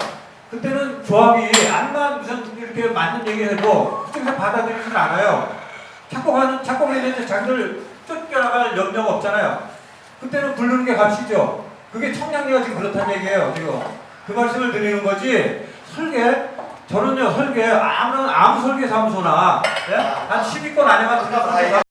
그때는 조합이 안만 무슨 이렇게 맞는 얘기해도 그쪽에서 받아들이질 않아요. 착공에 대해서 자기들 쫓겨나갈 염려가 없잖아요. 그때는 부르는 게 값이죠. 그게 청량리가 지금 그렇다는 얘기예요. 지금 그 말씀을 드리는 거지. 저는요 설계 아무 설계 사무소나 한 10위권 안에만 들어가서